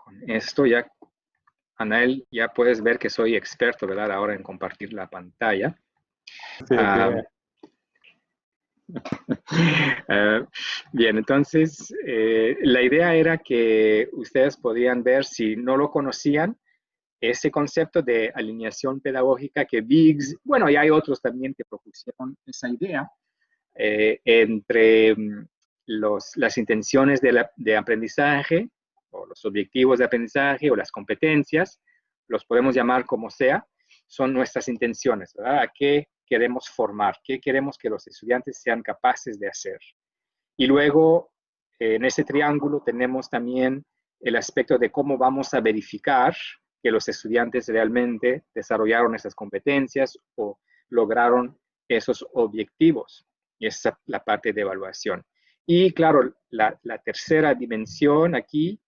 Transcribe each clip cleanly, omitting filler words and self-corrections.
con esto ya, Anael, ya puedes ver que soy experto, ¿verdad? Ahora en compartir la pantalla. Sí, Ah, bien, entonces la idea era que ustedes podían ver, si no lo conocían, ese concepto de alineación pedagógica que Biggs, bueno, y hay otros también que propusieron esa idea, entre las intenciones de aprendizaje, o los objetivos de aprendizaje, o las competencias, los podemos llamar como sea, son nuestras intenciones, ¿verdad? ¿A qué queremos formar? ¿Qué queremos que los estudiantes sean capaces de hacer? Y luego, en ese triángulo tenemos también el aspecto de cómo vamos a verificar que los estudiantes realmente desarrollaron esas competencias o lograron esos objetivos. Y esa es la parte de evaluación. Y claro, la tercera dimensión aquí,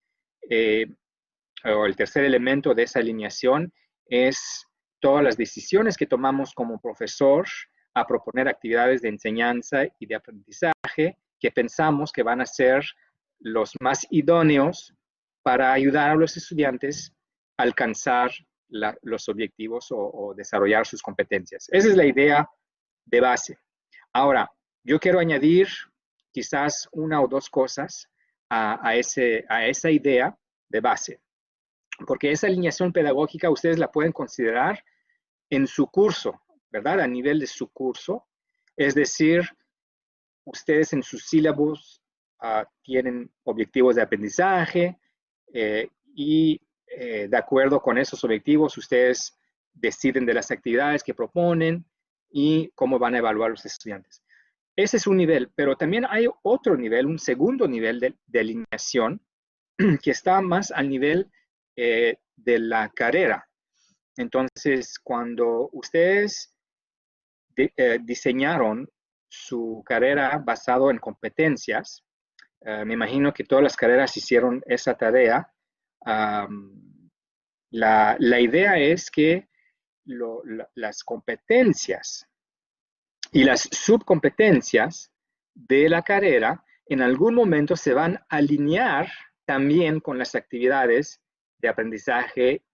o el tercer elemento de esa alineación, es todas las decisiones que tomamos como profesor a proponer actividades de enseñanza y de aprendizaje que pensamos que van a ser los más idóneos para ayudar a los estudiantes a alcanzar los objetivos o desarrollar sus competencias. Esa es la idea de base. Ahora, yo quiero añadir quizás una o dos cosas a esa idea de base, porque esa alineación pedagógica ustedes la pueden considerar en su curso, ¿verdad? A nivel de su curso, es decir, ustedes en sus sílabos tienen objetivos de aprendizaje y de acuerdo con esos objetivos ustedes deciden de las actividades que proponen y cómo van a evaluar los estudiantes. Ese es un nivel, pero también hay otro nivel, un segundo nivel de alineación que está más al nivel de la carrera. Entonces, cuando ustedes diseñaron su carrera basado en competencias, me imagino que todas las carreras hicieron esa tarea. La idea es que las competencias y las subcompetencias de la carrera en algún momento se van a alinear también con las actividades de aprendizaje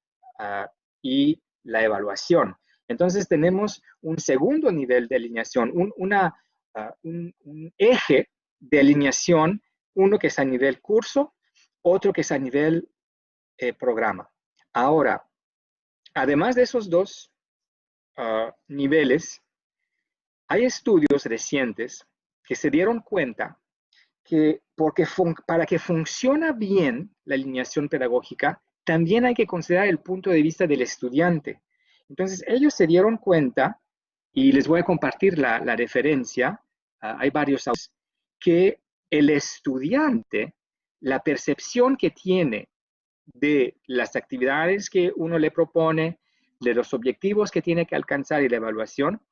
y la evaluación. Entonces tenemos un segundo nivel de alineación, un eje de alineación, uno que es a nivel curso, otro que es a nivel programa. Ahora, además de esos dos niveles, hay estudios recientes que se dieron cuenta que para que funcione bien la alineación pedagógica, también hay que considerar el punto de vista del estudiante. Entonces, ellos se dieron cuenta, y les voy a compartir la referencia, hay varios autores, que el estudiante, la percepción que tiene de las actividades que uno le propone, de los objetivos que tiene que alcanzar y la evaluación,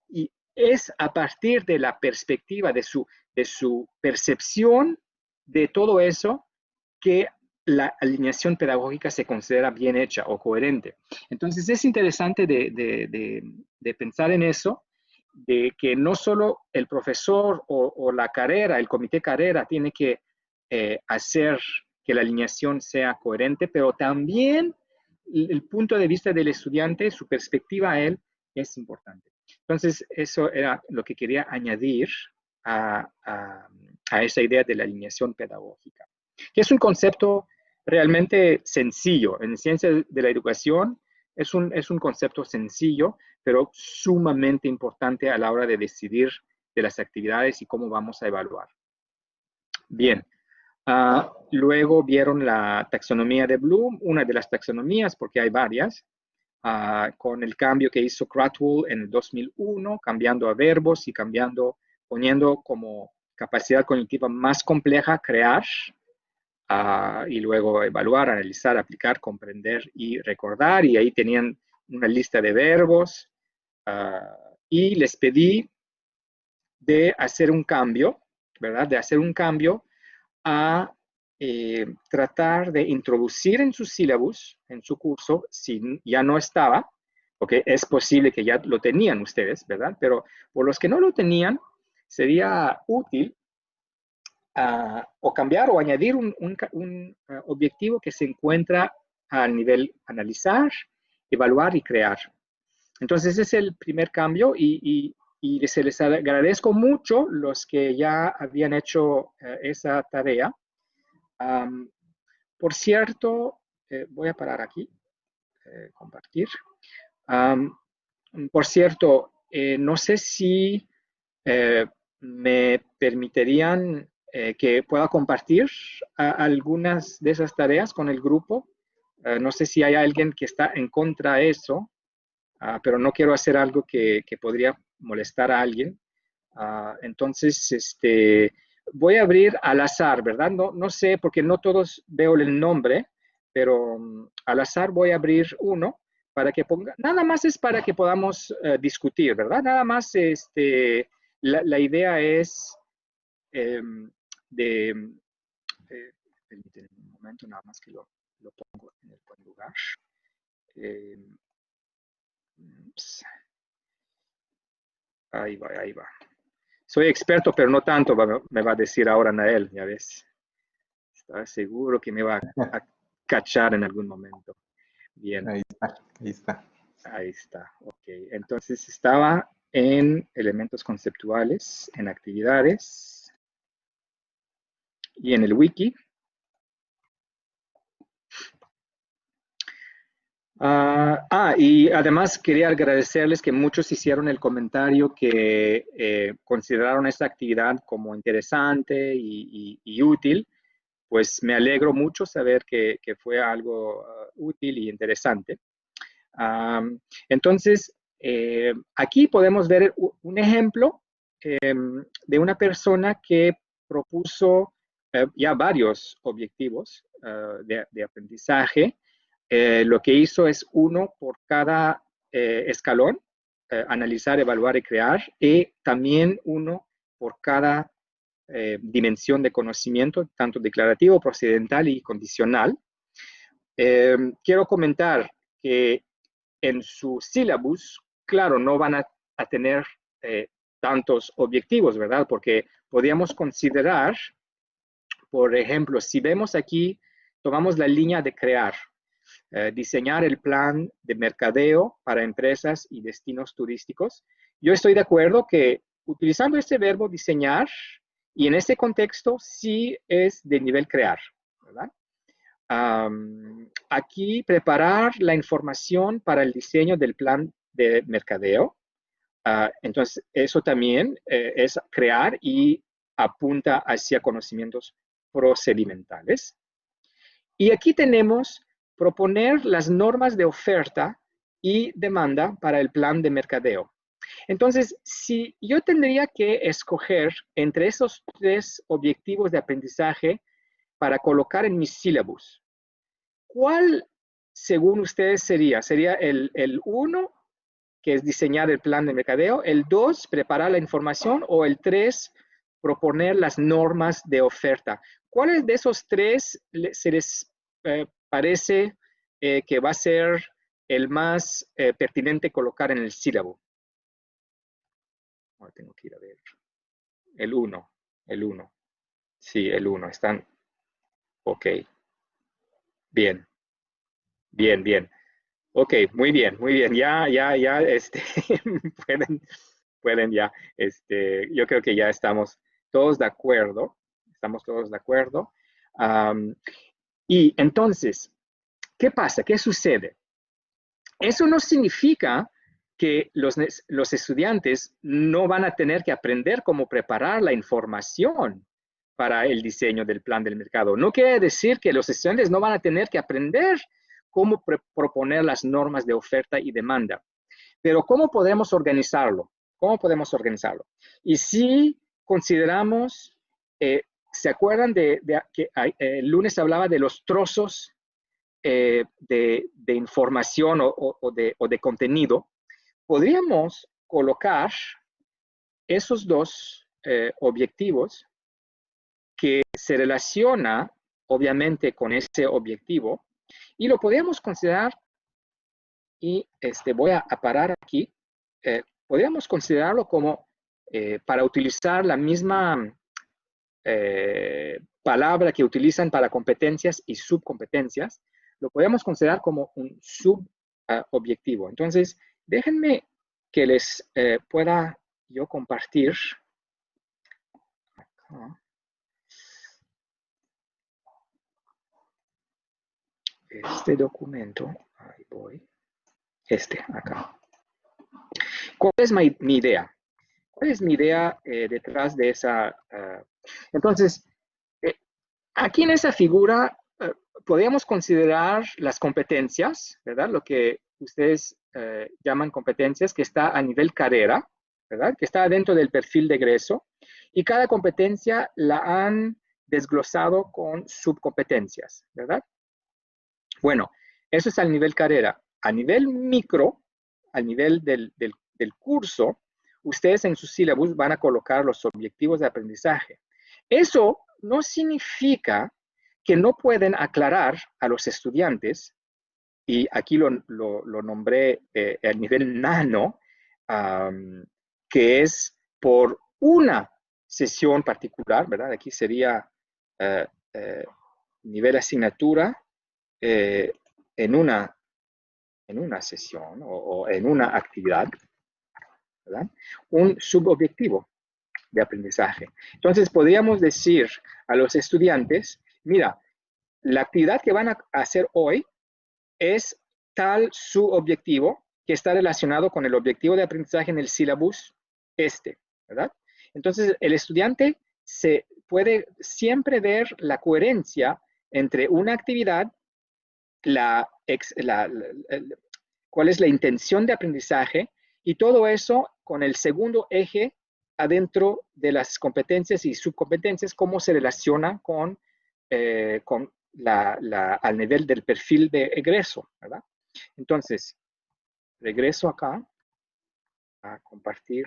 y es a partir de la perspectiva, de su percepción de todo eso, que la alineación pedagógica se considera bien hecha o coherente. Entonces es interesante de pensar en eso, de que no solo el profesor o la carrera, el comité carrera tiene que hacer que la alineación sea coherente, pero también el punto de vista del estudiante, su perspectiva a él, es importante. Entonces, eso era lo que quería añadir a esa idea de la alineación pedagógica, que es un concepto realmente sencillo. En ciencias de la educación es un concepto sencillo, pero sumamente importante a la hora de decidir de las actividades y cómo vamos a evaluar. Bien. Luego vieron la taxonomía de Bloom, una de las taxonomías, porque hay varias, con el cambio que hizo Krathwohl en el 2001, cambiando a verbos y poniendo como capacidad cognitiva más compleja crear, y luego evaluar, analizar, aplicar, comprender y recordar, y ahí tenían una lista de verbos, y les pedí de hacer un cambio, ¿verdad? De hacer un cambio a tratar de introducir en sus sílabus, en su curso, si ya no estaba, porque es posible que ya lo tenían ustedes, ¿verdad? Pero por los que no lo tenían, sería útil o cambiar o añadir un objetivo que se encuentra al nivel analizar, evaluar y crear. Entonces, ese es el primer cambio y se les agradezco mucho los que ya habían hecho esa tarea. Por cierto, voy a parar aquí, compartir. Um, por cierto, no sé si me permitirían que pueda compartir algunas de esas tareas con el grupo. No sé si hay alguien que está en contra de eso, pero no quiero hacer algo que podría molestar a alguien. Entonces, voy a abrir al azar, ¿verdad? No sé, porque no todos veo el nombre, pero al azar voy a abrir uno para que ponga, nada más es para que podamos discutir, ¿verdad? Nada más, la idea es de, permítanme un momento, nada más que lo pongo en el buen lugar. Eh, ahí va, ahí va. Soy experto, pero no tanto, me va a decir ahora Nael, ya ves. Estaba seguro que me va a cachar en algún momento. Bien, Ahí está, ahí está. ahí está. Ok, entonces estaba en elementos conceptuales, en actividades y en el wiki. Y además quería agradecerles que muchos hicieron el comentario que consideraron esta actividad como interesante y útil. Pues me alegro mucho saber que fue algo útil y interesante. Entonces, aquí podemos ver un ejemplo de una persona que propuso ya varios objetivos de aprendizaje. Lo que hizo es uno por cada escalón, analizar, evaluar y crear, y también uno por cada dimensión de conocimiento, tanto declarativo, procedimental y condicional. Quiero comentar que en su sílabus, claro, no van a tener tantos objetivos, ¿verdad? Porque podríamos considerar, por ejemplo, si vemos aquí, tomamos la línea de crear, diseñar el plan de mercadeo para empresas y destinos turísticos. Yo estoy de acuerdo que utilizando este verbo diseñar, y en este contexto sí es de nivel crear, ¿verdad? Aquí preparar la información para el diseño del plan de mercadeo. Entonces, eso también es crear y apunta hacia conocimientos procedimentales. Y aquí tenemos proponer las normas de oferta y demanda para el plan de mercadeo. Entonces, si yo tendría que escoger entre esos tres objetivos de aprendizaje para colocar en mi sílabus, ¿cuál, según ustedes, sería? ¿Sería el 1, que es diseñar el plan de mercadeo, el 2, preparar la información, o el 3, proponer las normas de oferta? ¿Cuáles de esos tres se les parece que va a ser el más pertinente colocar en el sílabo? Ahora tengo que ir a ver. El 1, el 1. Sí, el 1. Están. Ok. Bien, bien, bien. Ok, muy bien, muy bien. Ya, pueden, pueden ya, yo creo que ya estamos todos de acuerdo. Estamos todos de acuerdo. Y entonces, ¿qué pasa? ¿Qué sucede? Eso no significa que los estudiantes no van a tener que aprender cómo preparar la información para el diseño del plan del mercado. No quiere decir que los estudiantes no van a tener que aprender cómo proponer las normas de oferta y demanda. Pero ¿cómo podemos organizarlo? ¿Cómo podemos organizarlo? Y si consideramos, ¿se acuerdan de que el lunes hablaba de los trozos de información o de contenido? Podríamos colocar esos dos objetivos que se relaciona obviamente con ese objetivo y lo podríamos considerar, y voy a parar aquí, podríamos considerarlo como para utilizar la misma palabra que utilizan para competencias y subcompetencias, lo podemos considerar como un subobjetivo. Entonces, déjenme que les pueda yo compartir acá, este documento. Ahí voy. Acá. ¿Cuál es mi idea? ¿Cuál es mi idea detrás de esa? Entonces, eh, aquí en esa figura podríamos considerar las competencias, ¿verdad? Lo que ustedes llaman competencias, que está a nivel carrera, ¿verdad? Que está dentro del perfil de egreso, y cada competencia la han desglosado con subcompetencias, ¿verdad? Bueno, eso es al nivel carrera. A nivel micro, al nivel del curso, ustedes en su sílabus van a colocar los objetivos de aprendizaje. Eso no significa que no pueden aclarar a los estudiantes, y aquí lo nombré a nivel nano, que es por una sesión particular, ¿verdad? Aquí sería uh, nivel asignatura, eh, en, una, en una sesión o en una actividad, ¿verdad? Un subobjetivo de aprendizaje. Entonces, podríamos decir a los estudiantes, mira, la actividad que van a hacer hoy es tal subobjetivo que está relacionado con el objetivo de aprendizaje en el sílabus ¿verdad? Entonces, el estudiante se puede siempre ver la coherencia entre una actividad, cuál es la intención de aprendizaje, y todo eso con el segundo eje adentro de las competencias y subcompetencias, cómo se relaciona con al nivel del perfil de egreso, ¿verdad? Entonces, regreso acá a compartir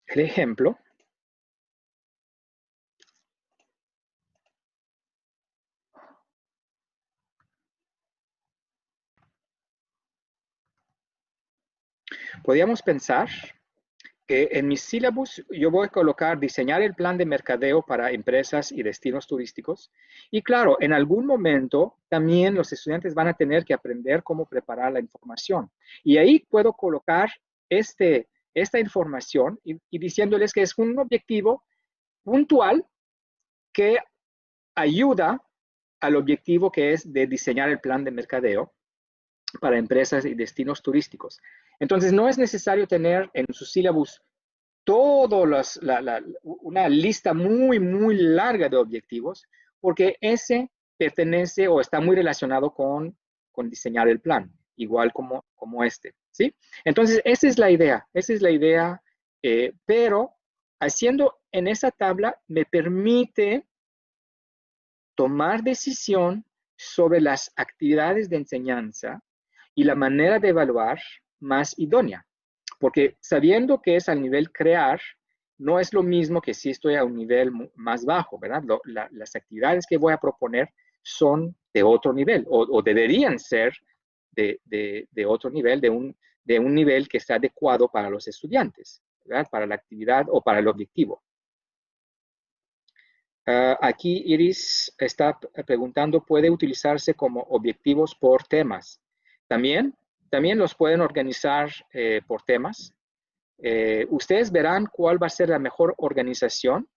el ejemplo. Podríamos pensar que en mis sílabus yo voy a colocar diseñar el plan de mercadeo para empresas y destinos turísticos. Y claro, en algún momento también los estudiantes van a tener que aprender cómo preparar la información. Y ahí puedo colocar esta información y diciéndoles que es un objetivo puntual que ayuda al objetivo que es de diseñar el plan de mercadeo para empresas y destinos turísticos. Entonces, no es necesario tener en su sílabus una lista muy, muy larga de objetivos, porque ese pertenece o está muy relacionado con diseñar el plan, igual como este, ¿sí? Entonces, esa es la idea, pero haciendo en esa tabla me permite tomar decisión sobre las actividades de enseñanza y la manera de evaluar más idónea. Porque sabiendo que es al nivel crear, no es lo mismo que si estoy a un nivel más bajo, ¿verdad? Las actividades que voy a proponer son de otro nivel o deberían ser de otro nivel, de un nivel que está adecuado para los estudiantes, ¿verdad? Para la actividad o para el objetivo. Aquí Iris está preguntando, ¿puede utilizarse como objetivos por temas? También los pueden organizar por temas. Ustedes verán cuál va a ser la mejor organización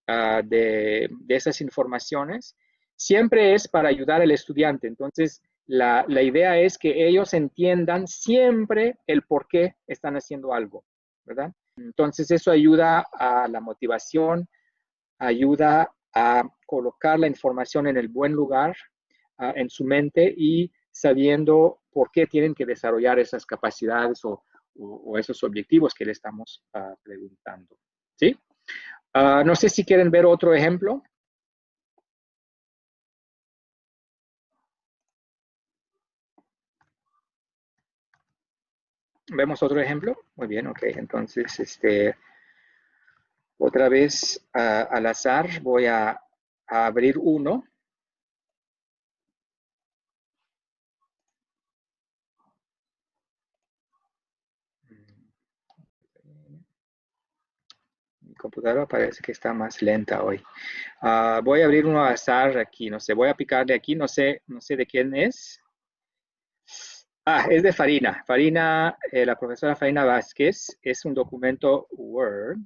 de esas informaciones. Siempre es para ayudar al estudiante. Entonces, la idea es que ellos entiendan siempre el por qué están haciendo algo, ¿verdad? Entonces, eso ayuda a la motivación, ayuda a colocar la información en el buen lugar en su mente y sabiendo por qué tienen que desarrollar esas capacidades o esos objetivos que le estamos preguntando. ¿Sí? No sé si quieren ver otro ejemplo. ¿Vemos otro ejemplo? Muy bien, ok. Entonces, otra vez al azar voy a abrir uno. Mi computadora parece que está más lenta hoy. Voy a abrir uno al azar aquí, no sé, voy a picarle aquí, no sé de quién es. Es de Farina. Farina, la profesora Farina Vázquez, es un documento Word.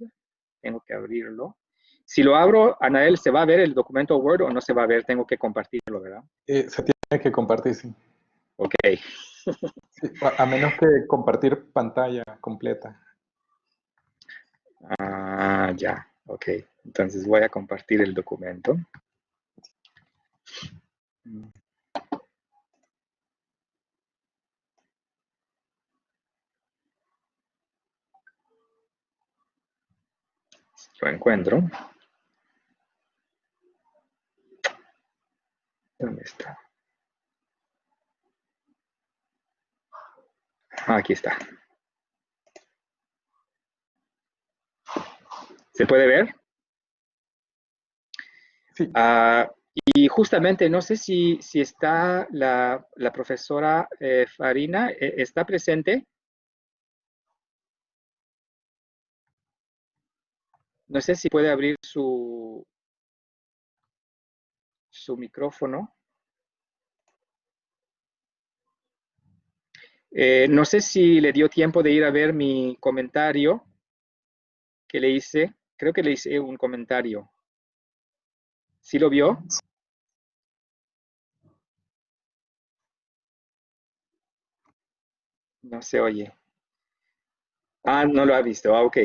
Tengo que abrirlo. Si lo abro, Anael, ¿se va a ver el documento Word o no se va a ver? Tengo que compartirlo, ¿verdad? Se tiene que compartir, sí. Ok. Sí, a menos que compartir pantalla completa. Ya. Ok. Entonces voy a compartir el documento. Lo encuentro. ¿Dónde está? Aquí está. ¿Se puede ver? Sí, Y justamente, no sé si está la profesora Farina, ¿está presente? No sé si puede abrir su micrófono. No sé si le dio tiempo de ir a ver mi comentario que le hice. Creo que le hice un comentario. ¿Sí lo vio? No se oye. No lo ha visto. Ok.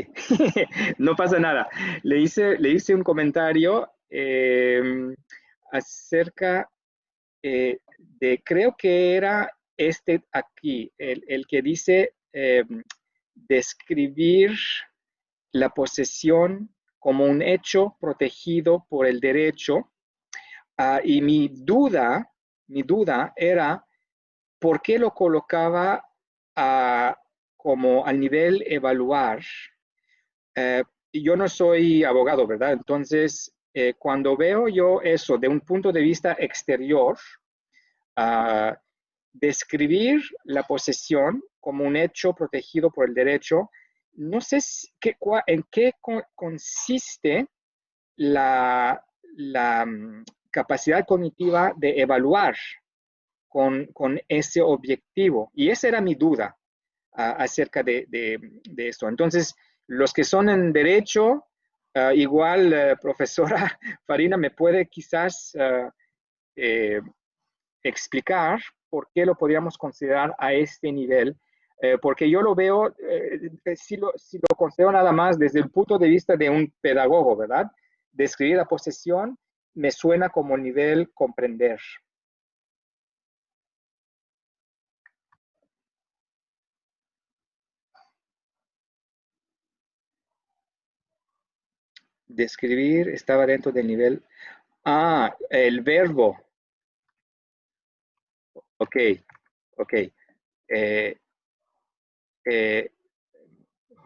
No pasa nada. Le hice un comentario acerca creo que era este aquí, el que dice describir la posesión como un hecho protegido por el derecho. Y mi duda era por qué lo colocaba como al nivel evaluar. Yo no soy abogado, ¿verdad? Entonces, cuando veo yo eso de un punto de vista exterior, uh, describir la posesión como un hecho protegido por el derecho, no sé en qué consiste la capacidad cognitiva de evaluar con ese objetivo. Y esa era mi duda acerca de esto. Entonces, los que son en derecho, igual, profesora Farina, me puede quizás eh, explicar por qué lo podríamos considerar a este nivel, porque yo lo veo, si lo considero nada más desde el punto de vista de un pedagogo, ¿verdad? Describir la posesión me suena como el nivel comprender. Describir estaba dentro del nivel. El verbo. Ok, ok. Eh, eh,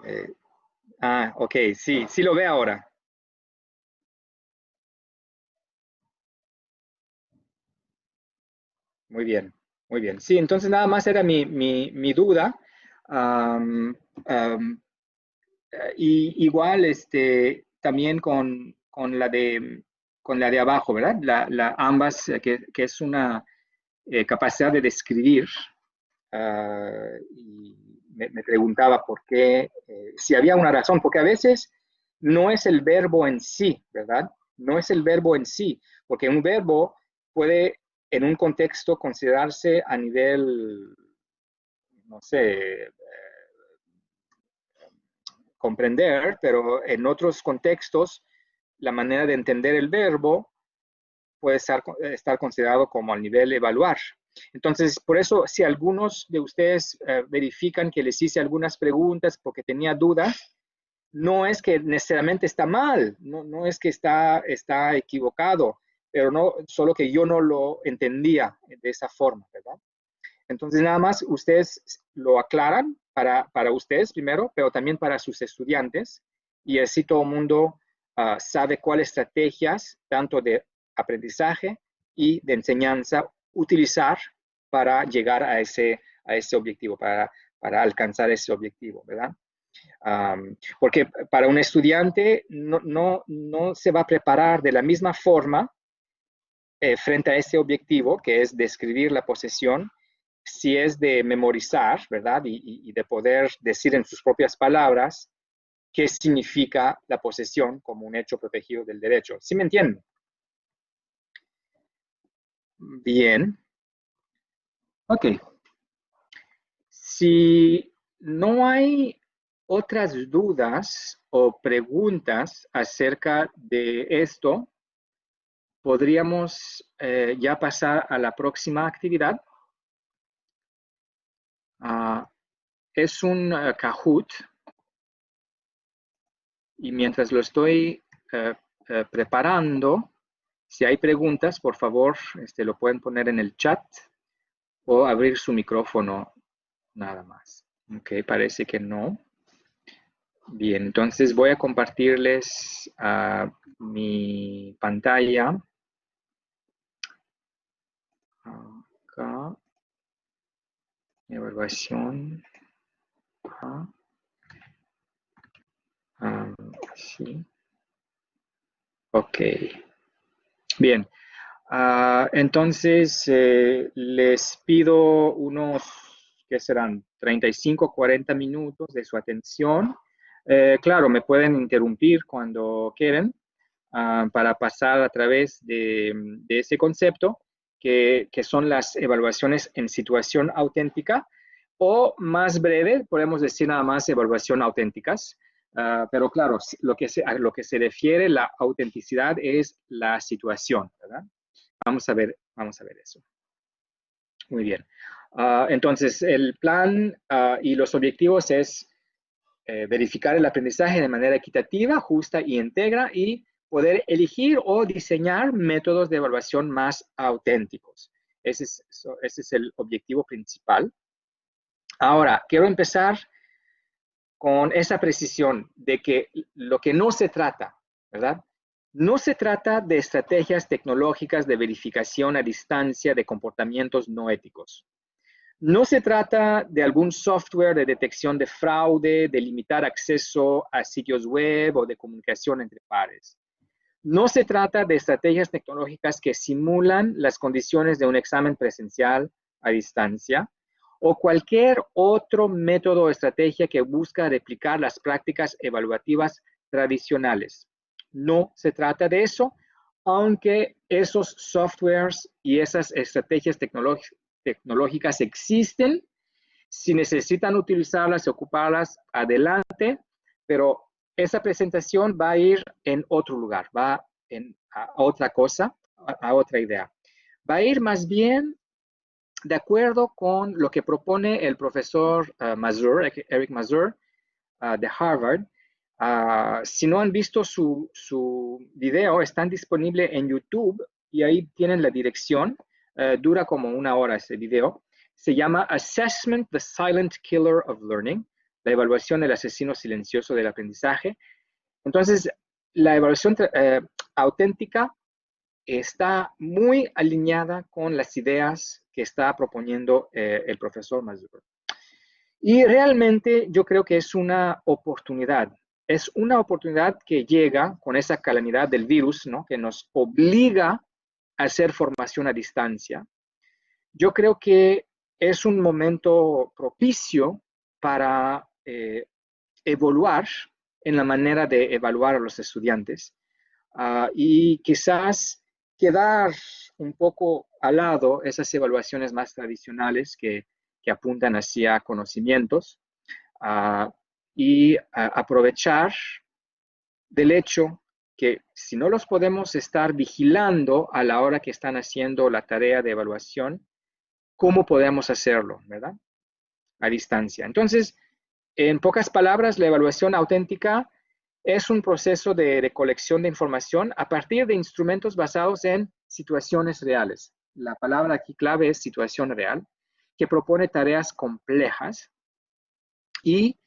eh, ok, sí, sí lo ve ahora. Muy bien, muy bien. Sí, entonces nada más era mi duda. Um, um, y igual también con la de abajo, ¿verdad? Ambas, que es una capacidad de describir. Y me preguntaba por qué, si había una razón, porque a veces no es el verbo en sí, ¿verdad? No es el verbo en sí, porque un verbo puede en un contexto considerarse a nivel, no sé, comprender, pero en otros contextos la manera de entender el verbo puede estar considerado como al nivel evaluar. Entonces, por eso, si algunos de ustedes verifican que les hice algunas preguntas porque tenía dudas, no es que necesariamente está mal, no es que está equivocado, pero no, solo que yo no lo entendía de esa forma, ¿verdad? Entonces, nada más ustedes lo aclaran para ustedes primero, pero también para sus estudiantes, y así todo el mundo sabe cuáles estrategias, tanto de aprendizaje y de enseñanza, utilizar para llegar a ese objetivo, para alcanzar ese objetivo, ¿verdad? Porque para un estudiante no se va a preparar de la misma forma frente a ese objetivo, que es describir la posesión, si es de memorizar, ¿verdad? Y de poder decir en sus propias palabras qué significa la posesión como un hecho protegido del derecho. ¿Sí me entienden? Bien. Ok. Si no hay otras dudas o preguntas acerca de esto, podríamos ya pasar a la próxima actividad. Es un Kahoot y mientras lo estoy preparando, si hay preguntas, por favor, lo pueden poner en el chat o abrir su micrófono nada más. Ok, parece que no. Bien, entonces voy a compartirles mi pantalla. Acá, evaluación. Sí. Ok. Bien. Entonces, les pido unos, ¿qué serán? 35, 40 minutos de su atención. Claro, me pueden interrumpir cuando quieren para pasar a través de ese concepto, que son las evaluaciones en situación auténtica, o más breve, podemos decir nada más evaluación auténticas. Pero claro, a lo que se refiere la autenticidad es la situación, ¿verdad? Vamos a ver eso. Muy bien. Entonces, el plan y los objetivos es verificar el aprendizaje de manera equitativa, justa y íntegra y poder elegir o diseñar métodos de evaluación más auténticos. Ese es el objetivo principal. Ahora, quiero empezar con esa precisión de que lo que no se trata, ¿verdad? No se trata de estrategias tecnológicas de verificación a distancia de comportamientos no éticos. No se trata de algún software de detección de fraude, de limitar acceso a sitios web o de comunicación entre pares. No se trata de estrategias tecnológicas que simulan las condiciones de un examen presencial a distancia o cualquier otro método o estrategia que busca replicar las prácticas evaluativas tradicionales. No se trata de eso, aunque esos softwares y esas estrategias tecnológicas existen. Si necesitan utilizarlas y ocuparlas, adelante, pero esa presentación va a ir en otro lugar, va a otra cosa, a otra idea. Va a ir más bien de acuerdo con lo que propone el profesor Eric Mazur, de Harvard. Si no han visto su video, están disponible en YouTube y ahí tienen la dirección. Dura como 1 hora ese video. Se llama Assessment, the Silent Killer of Learning, la evaluación del asesino silencioso del aprendizaje. Entonces, la evaluación auténtica está muy alineada con las ideas que está proponiendo el profesor Mazur. Y realmente yo creo que es una oportunidad. Es una oportunidad que llega con esa calamidad del virus, ¿no? Que nos obliga a hacer formación a distancia. Yo creo que es un momento propicio para evaluar en la manera de evaluar a los estudiantes y quizás quedar un poco al lado esas evaluaciones más tradicionales que apuntan hacia conocimientos y aprovechar del hecho que si no los podemos estar vigilando a la hora que están haciendo la tarea de evaluación, ¿cómo podemos hacerlo, verdad? A distancia. Entonces, en pocas palabras, la evaluación auténtica es un proceso de recolección de información a partir de instrumentos basados en situaciones reales. La palabra aquí clave es situación real, que propone tareas complejas y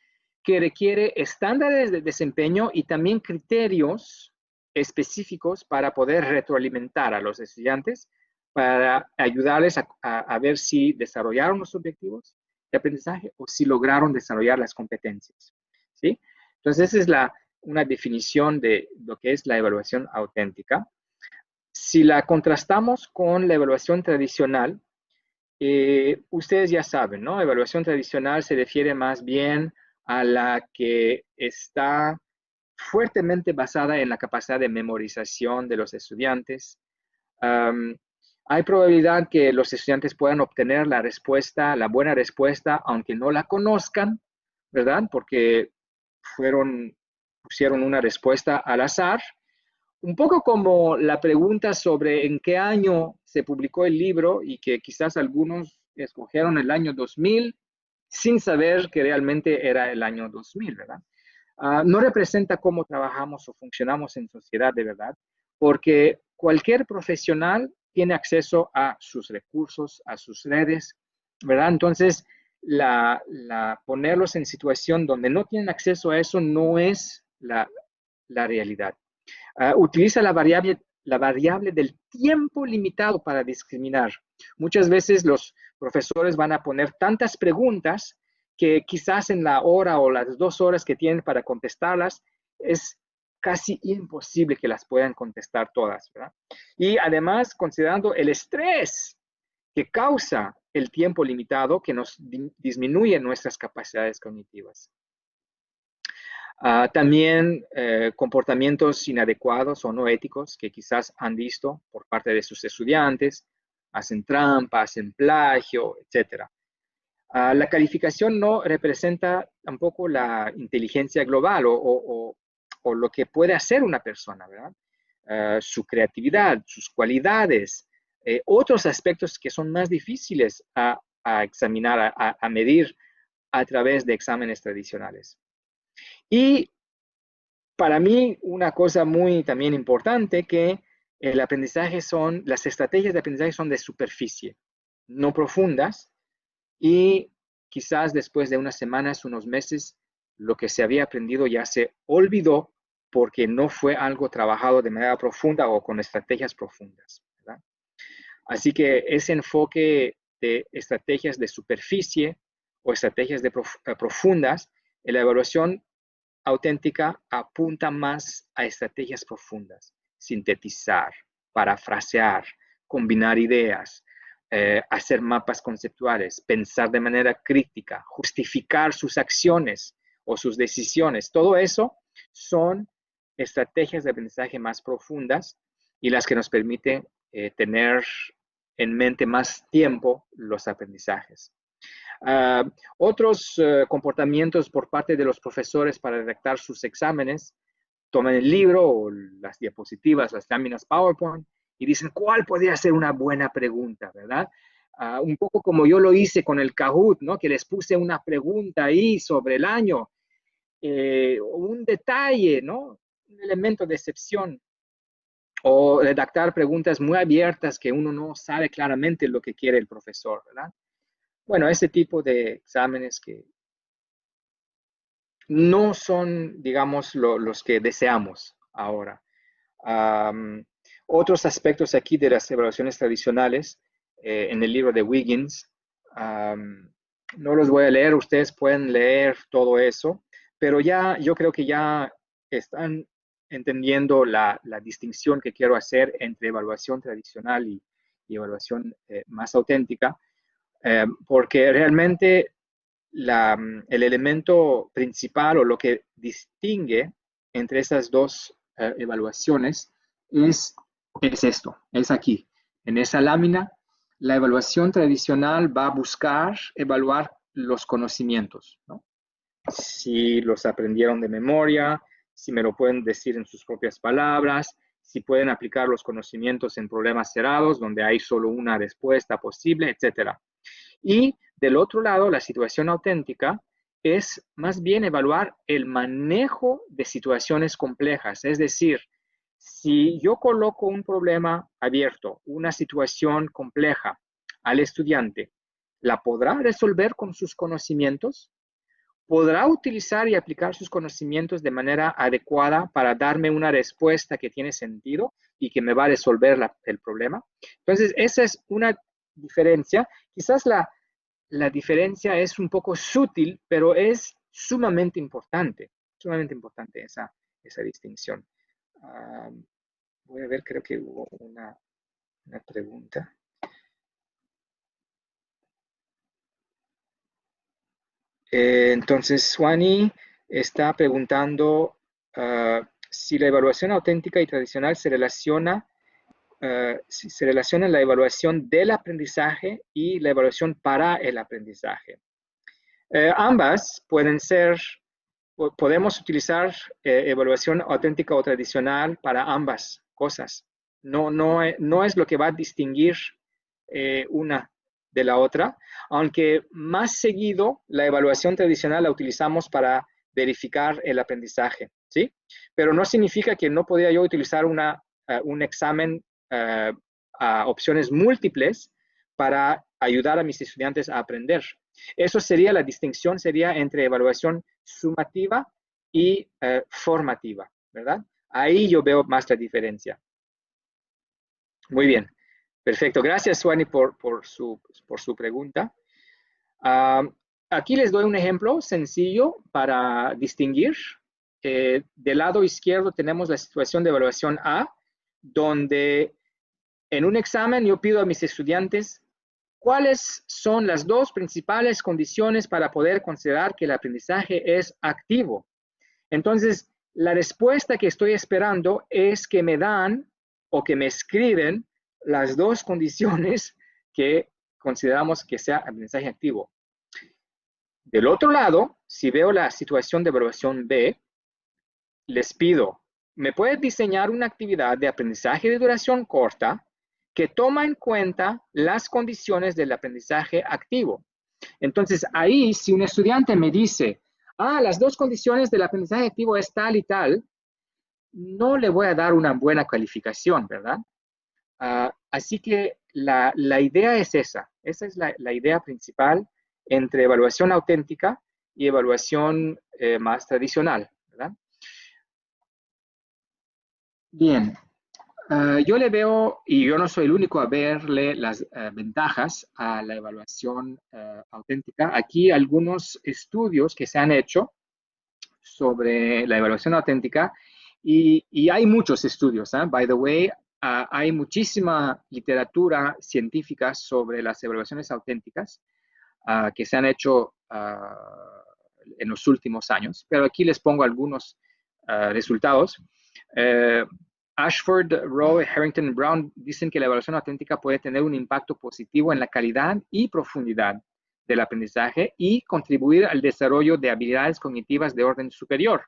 que requiere estándares de desempeño y también criterios específicos para poder retroalimentar a los estudiantes, para ayudarles a ver si desarrollaron los objetivos de aprendizaje o si lograron desarrollar las competencias. ¿sí? Entonces, esa es una definición de lo que es la evaluación auténtica. Si la contrastamos con la evaluación tradicional, ustedes ya saben, ¿no? Evaluación tradicional se refiere más bien a la que está fuertemente basada en la capacidad de memorización de los estudiantes. Um, Hay probabilidad que los estudiantes puedan obtener la respuesta, la buena respuesta, aunque no la conozcan, ¿verdad? Porque pusieron una respuesta al azar. Un poco como la pregunta sobre en qué año se publicó el libro y que quizás algunos escogieron el año 2000 sin saber que realmente era el año 2000, ¿verdad? No representa cómo trabajamos o funcionamos en sociedad de verdad, porque cualquier profesional tiene acceso a sus recursos, a sus redes, ¿verdad? Entonces, ponerlos en situación donde no tienen acceso a eso no es la realidad. Utiliza la variable del tiempo limitado para discriminar. Muchas veces los profesores van a poner tantas preguntas que quizás en la hora o las 2 horas que tienen para contestarlas es casi imposible que las puedan contestar todas, ¿verdad? Y además, considerando el estrés que causa el tiempo limitado, que nos disminuye nuestras capacidades cognitivas. También comportamientos inadecuados o no éticos que quizás han visto por parte de sus estudiantes, hacen trampa, hacen plagio, etc. La calificación no representa tampoco la inteligencia global o lo que puede hacer una persona, ¿verdad? Su creatividad, sus cualidades, otros aspectos que son más difíciles a examinar, a medir a través de exámenes tradicionales. Y para mí, una cosa muy también importante que las estrategias de aprendizaje son de superficie, no profundas, y quizás después de unas semanas, unos meses, lo que se había aprendido ya se olvidó porque no fue algo trabajado de manera profunda o con estrategias profundas, ¿verdad? Así que ese enfoque de estrategias de superficie o estrategias profundas en la evaluación auténtica apunta más a estrategias profundas, sintetizar, parafrasear, combinar ideas, hacer mapas conceptuales, pensar de manera crítica, justificar sus acciones o sus decisiones. Todo eso son estrategias de aprendizaje más profundas y las que nos permiten tener en mente más tiempo los aprendizajes. Otros comportamientos por parte de los profesores para redactar sus exámenes, toman el libro o las diapositivas, las láminas PowerPoint y dicen cuál podría ser una buena pregunta, ¿verdad? Un poco como yo lo hice con el Kahoot, ¿no? Que les puse una pregunta ahí sobre el año, un detalle, ¿no? Un elemento de excepción. O redactar preguntas muy abiertas que uno no sabe claramente lo que quiere el profesor, ¿verdad? Bueno, ese tipo de exámenes que no son, digamos, los que deseamos ahora. Otros aspectos aquí de las evaluaciones tradicionales, en el libro de Wiggins, no los voy a leer, ustedes pueden leer todo eso, pero ya yo creo que ya están entendiendo la distinción que quiero hacer entre evaluación tradicional y evaluación más auténtica, porque realmente el elemento principal o lo que distingue entre esas dos evaluaciones es esto, es aquí. En esa lámina, la evaluación tradicional va a buscar evaluar los conocimientos, ¿no? Si los aprendieron de memoria, si me lo pueden decir en sus propias palabras, si pueden aplicar los conocimientos en problemas cerrados, donde hay solo una respuesta posible, etc. Y del otro lado, la situación auténtica es más bien evaluar el manejo de situaciones complejas. Es decir, si yo coloco un problema abierto, una situación compleja al estudiante, ¿la podrá resolver con sus conocimientos? ¿Podrá utilizar y aplicar sus conocimientos de manera adecuada para darme una respuesta que tiene sentido y que me va a resolver el problema? Entonces, esa es una diferencia. Quizás la diferencia es un poco sutil, pero es sumamente importante esa distinción. Voy a ver, creo que hubo una pregunta. Entonces, Swani está preguntando si la evaluación auténtica y tradicional se relaciona la evaluación del aprendizaje y la evaluación para el aprendizaje. Ambas pueden ser, podemos utilizar evaluación auténtica o tradicional para ambas cosas. No es lo que va a distinguir una de la otra, aunque más seguido la evaluación tradicional la utilizamos para verificar el aprendizaje, ¿sí? Pero no significa que no podría yo utilizar un examen a opciones múltiples para ayudar a mis estudiantes a aprender. Eso sería la distinción, sería entre evaluación sumativa y formativa, ¿verdad? Ahí yo veo más la diferencia. Muy bien. Perfecto. Gracias, Swani, por su pregunta. Aquí les doy un ejemplo sencillo para distinguir. Del lado izquierdo tenemos la situación de evaluación A, donde en un examen yo pido a mis estudiantes cuáles son las dos principales condiciones para poder considerar que el aprendizaje es activo. Entonces, la respuesta que estoy esperando es que me dan o que me escriben las dos condiciones que consideramos que sea aprendizaje activo. Del otro lado, si veo la situación de evaluación B, les pido, ¿me puedes diseñar una actividad de aprendizaje de duración corta que toma en cuenta las condiciones del aprendizaje activo? Entonces, ahí, si un estudiante me dice, las dos condiciones del aprendizaje activo es tal y tal, no le voy a dar una buena calificación, ¿verdad? Así que la idea es esa es la idea principal entre evaluación auténtica y evaluación más tradicional, ¿verdad? Bien, yo le veo, y yo no soy el único a verle las ventajas a la evaluación auténtica. Aquí algunos estudios que se han hecho sobre la evaluación auténtica y hay muchos estudios, by the way, hay muchísima literatura científica sobre las evaluaciones auténticas que se han hecho en los últimos años, pero aquí les pongo algunos resultados. Ashford, Rowe, Harrington y Brown dicen que la evaluación auténtica puede tener un impacto positivo en la calidad y profundidad del aprendizaje y contribuir al desarrollo de habilidades cognitivas de orden superior.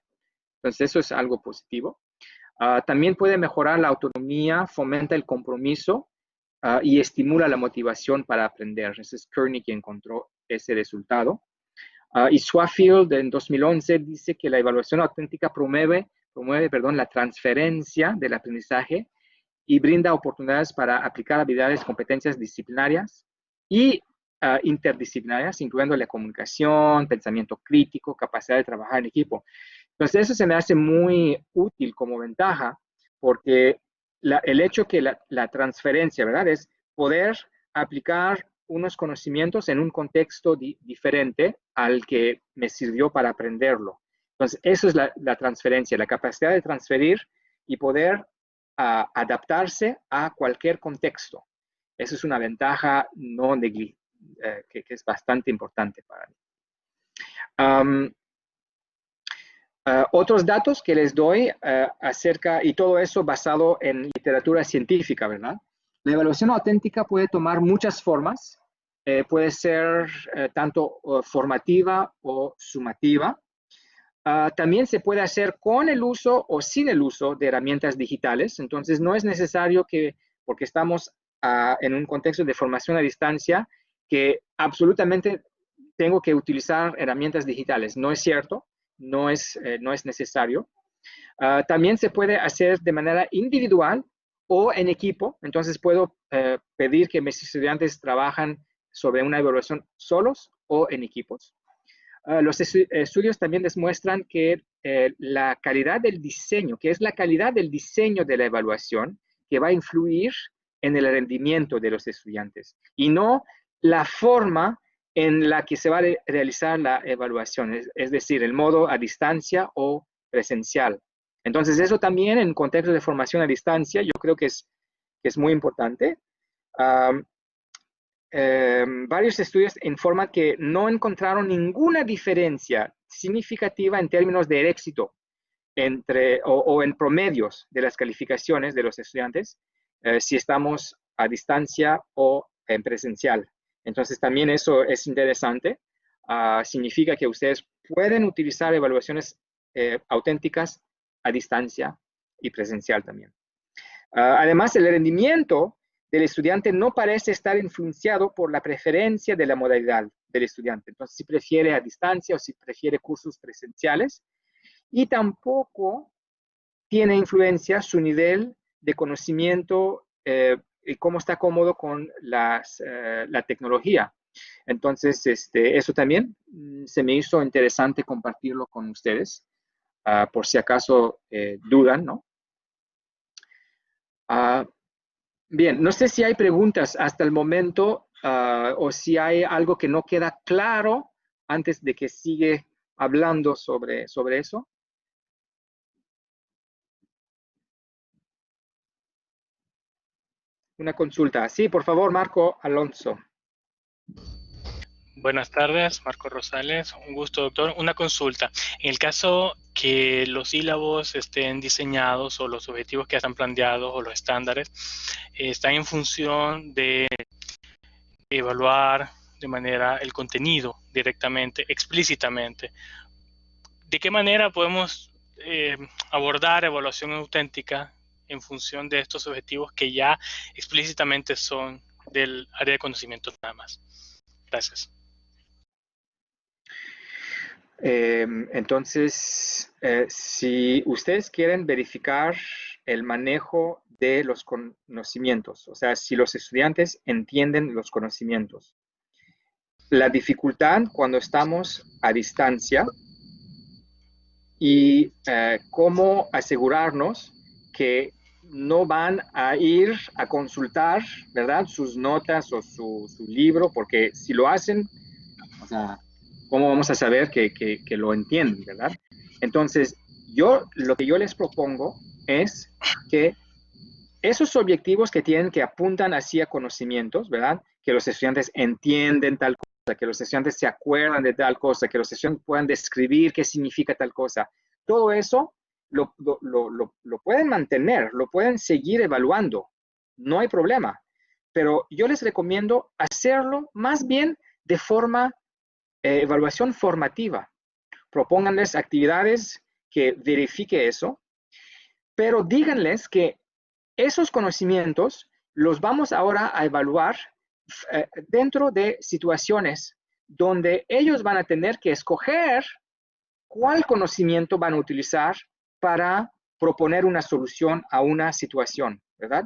Entonces, eso es algo positivo. También puede mejorar la autonomía, fomenta el compromiso y estimula la motivación para aprender. Ese es Kearney quien encontró ese resultado. Y Swaffield en 2011 dice que la evaluación auténtica promueve la transferencia del aprendizaje y brinda oportunidades para aplicar habilidades, competencias disciplinarias y interdisciplinarias, incluyendo la comunicación, pensamiento crítico, capacidad de trabajar en equipo. Entonces, eso se me hace muy útil como ventaja, porque el hecho que la transferencia, ¿verdad? Es poder aplicar unos conocimientos en un contexto diferente al que me sirvió para aprenderlo. Entonces, eso es la transferencia, la capacidad de transferir y poder adaptarse a cualquier contexto. Eso es una ventaja no que es bastante importante para mí. Otros datos que les doy acerca, y todo eso basado en literatura científica, ¿verdad? La evaluación auténtica puede tomar muchas formas. Puede ser tanto formativa o sumativa. También se puede hacer con el uso o sin el uso de herramientas digitales. Entonces, no es necesario que, porque estamos en un contexto de formación a distancia, que absolutamente tengo que utilizar herramientas digitales. No es cierto, no es necesario. También se puede hacer de manera individual o en equipo. Entonces, puedo pedir que mis estudiantes trabajen sobre una evaluación solos o en equipos. Los estudios también demuestran que la calidad del diseño, que es la calidad del diseño de la evaluación, que va a influir en el rendimiento de los estudiantes y no la forma en la que se va a realizar la evaluación, es decir, el modo a distancia o presencial. Entonces, eso también en contexto de formación a distancia, yo creo que es muy importante. Varios estudios informan que no encontraron ninguna diferencia significativa en términos de éxito o en promedios de las calificaciones de los estudiantes si estamos a distancia o en presencial. Entonces, también eso es interesante. Significa que ustedes pueden utilizar evaluaciones auténticas a distancia y presencial también. Además, el rendimiento del estudiante no parece estar influenciado por la preferencia de la modalidad del estudiante. Entonces, si prefiere a distancia o si prefiere cursos presenciales. Y tampoco tiene influencia su nivel de conocimiento y cómo está cómodo con la tecnología. Entonces, eso también se me hizo interesante compartirlo con ustedes, por si acaso dudan, ¿no? Bien, no sé si hay preguntas hasta el momento o si hay algo que no queda claro antes de que siga hablando sobre eso. Una consulta. Sí, por favor, Marco Alonso. Buenas tardes, Marco Rosales. Un gusto, doctor. Una consulta. En el caso que los sílabos estén diseñados o los objetivos que están planteados o los estándares están en función de evaluar de manera el contenido directamente, explícitamente, ¿de qué manera podemos abordar evaluación auténtica en función de estos objetivos que ya explícitamente son del área de conocimiento nada más? Gracias. Entonces, si ustedes quieren verificar el manejo de los conocimientos, o sea, si los estudiantes entienden los conocimientos, la dificultad cuando estamos a distancia y cómo asegurarnos que no van a ir a consultar, ¿verdad?, sus notas o su libro, porque si lo hacen, o sea, ¿cómo vamos a saber que lo entienden, verdad? Entonces, lo que yo les propongo es que esos objetivos que apuntan hacia conocimientos, ¿verdad? Que los estudiantes entienden tal cosa, que los estudiantes se acuerdan de tal cosa, que los estudiantes puedan describir qué significa tal cosa. Todo eso lo pueden mantener, lo pueden seguir evaluando. No hay problema. Pero yo les recomiendo hacerlo más bien de forma evaluación formativa. Propónganles actividades que verifique eso, pero díganles que esos conocimientos los vamos ahora a evaluar dentro de situaciones donde ellos van a tener que escoger cuál conocimiento van a utilizar para proponer una solución a una situación, ¿verdad?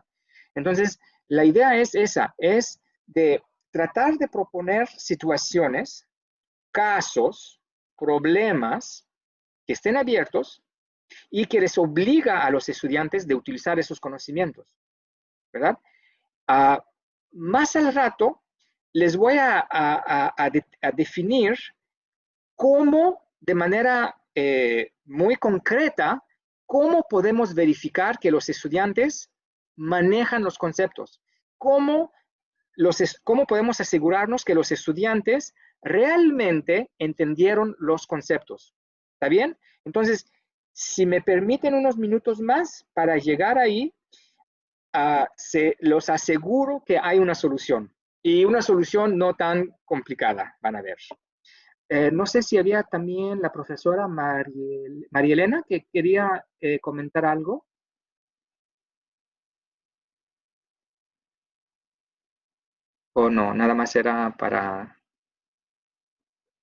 Entonces, la idea es esa, es de tratar de proponer situaciones, casos, problemas que estén abiertos y que les obliga a los estudiantes de utilizar esos conocimientos, ¿verdad? Más al rato les voy a definir cómo, de manera muy concreta, cómo podemos verificar que los estudiantes manejan los conceptos, cómo podemos asegurarnos que los estudiantes realmente entendieron los conceptos. ¿Está bien? Entonces, si me permiten unos minutos más para llegar ahí, los aseguro que hay una solución. Y una solución no tan complicada, van a ver. No sé si había también la profesora María Elena que quería comentar algo. O no, nada más era para...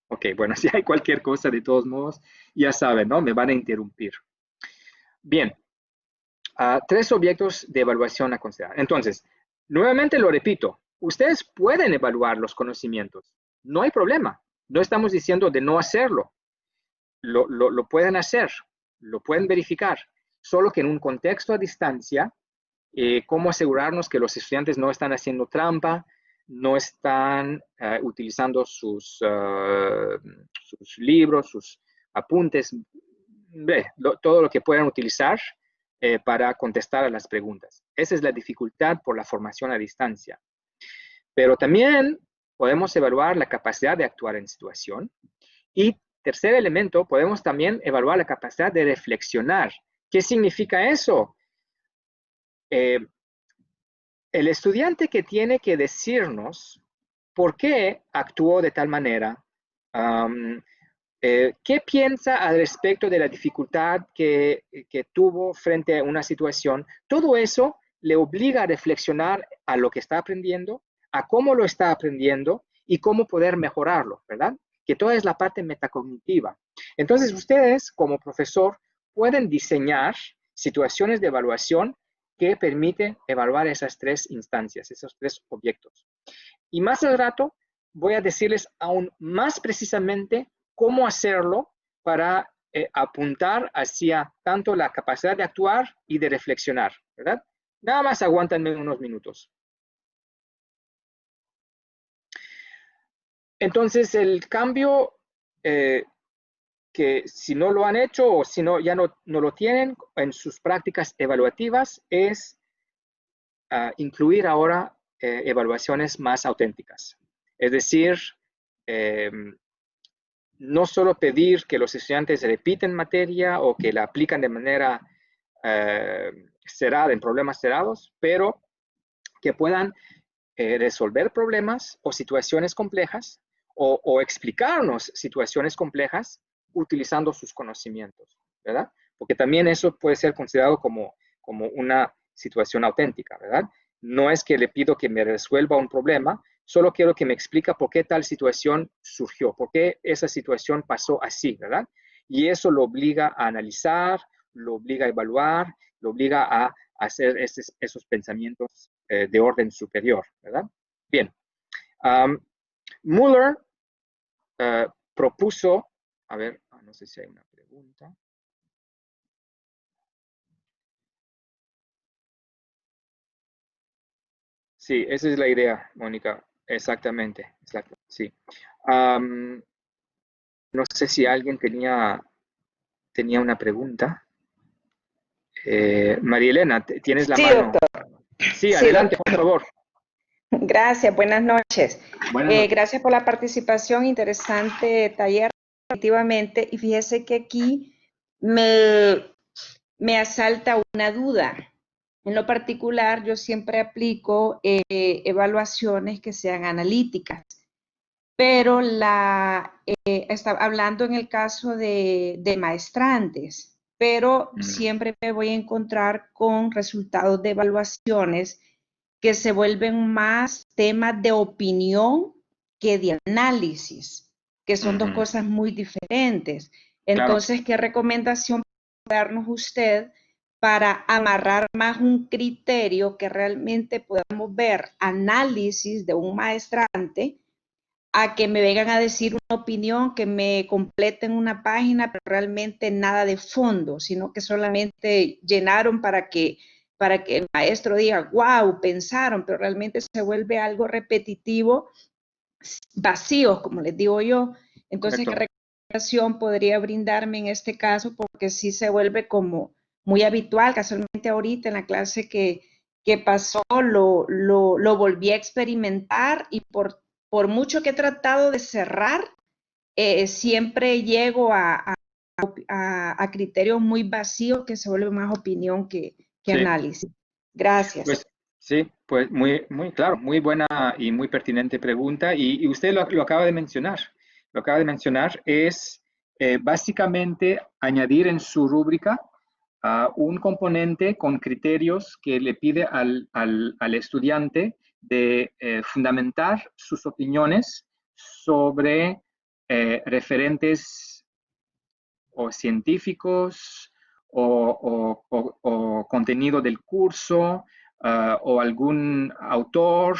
Ok, bueno, si hay cualquier cosa, de todos modos, ya saben, ¿no? Me van a interrumpir. Bien, 3 objetos de evaluación a considerar. Entonces, nuevamente lo repito, ustedes pueden evaluar los conocimientos, no hay problema. No estamos diciendo de no hacerlo. Lo pueden hacer, lo pueden verificar, solo que en un contexto a distancia, cómo asegurarnos que los estudiantes no están haciendo trampa, no están utilizando sus libros, sus apuntes, todo lo que puedan utilizar para contestar a las preguntas. Esa es la dificultad por la formación a distancia. Pero también podemos evaluar la capacidad de actuar en situación. Y tercer elemento, podemos también evaluar la capacidad de reflexionar. ¿Qué significa eso? El estudiante que tiene que decirnos por qué actuó de tal manera, qué piensa al respecto de la dificultad que tuvo frente a una situación, todo eso le obliga a reflexionar a lo que está aprendiendo, a cómo lo está aprendiendo y cómo poder mejorarlo, ¿verdad? Que toda es la parte metacognitiva. Entonces, ustedes como profesor pueden diseñar situaciones de evaluación que permiten evaluar esas tres instancias, esos tres objetos. Y más al rato voy a decirles aún más precisamente cómo hacerlo para apuntar hacia tanto la capacidad de actuar y de reflexionar, ¿verdad? Nada más aguántenme unos minutos. Entonces, el cambio que si no lo han hecho o si no, ya no lo tienen en sus prácticas evaluativas es incluir ahora evaluaciones más auténticas. Es decir, no solo pedir que los estudiantes repiten materia o que la aplican de manera cerrada, en problemas cerrados, pero que puedan resolver problemas o situaciones complejas o explicarnos situaciones complejas utilizando sus conocimientos, ¿verdad? Porque también eso puede ser considerado como una situación auténtica, ¿verdad? No es que le pido que me resuelva un problema, solo quiero que me explique por qué tal situación surgió, por qué esa situación pasó así, ¿verdad? Y eso lo obliga a analizar, lo obliga a evaluar, lo obliga a hacer esos pensamientos de orden superior, ¿verdad? Bien. Muller propuso, a ver, no sé si hay una pregunta. Sí, esa es la idea, Mónica, exactamente, exacto, sí. No sé si alguien tenía una pregunta. María Elena, ¿tienes la Sí, mano? doctor. Sí, Sí, adelante, doctor. por favor. Gracias, buenas noches. Buenas noches. Gracias por la participación, interesante taller, definitivamente. Y fíjese que aquí me asalta una duda. En lo particular, yo siempre aplico evaluaciones que sean analíticas, pero hablando en el caso de maestrantes, pero siempre me voy a encontrar con resultados de evaluaciones que se vuelven más temas de opinión que de análisis, que son dos cosas muy diferentes. Entonces, claro, ¿qué recomendación puede darnos usted para amarrar más un criterio que realmente podamos ver análisis de un maestrante a que me vengan a decir una opinión, que me completen una página, pero realmente nada de fondo, sino que solamente llenaron para que el maestro diga, wow, pensaron, pero realmente se vuelve algo repetitivo, vacío, como les digo yo. Entonces, correcto, ¿qué recomendación podría brindarme en este caso? Porque sí se vuelve como muy habitual. Casualmente ahorita en la clase que pasó lo volví a experimentar y por mucho que he tratado de cerrar, siempre llego a criterios muy vacíos que se vuelven más opinión que sí, análisis. Gracias. Pues, sí, pues muy claro, muy buena y muy pertinente pregunta. Y usted lo acaba de mencionar. Lo acaba de mencionar es básicamente añadir en su rúbrica un componente con criterios que le pide al estudiante de fundamentar sus opiniones sobre referentes o científicos o contenido del curso o algún autor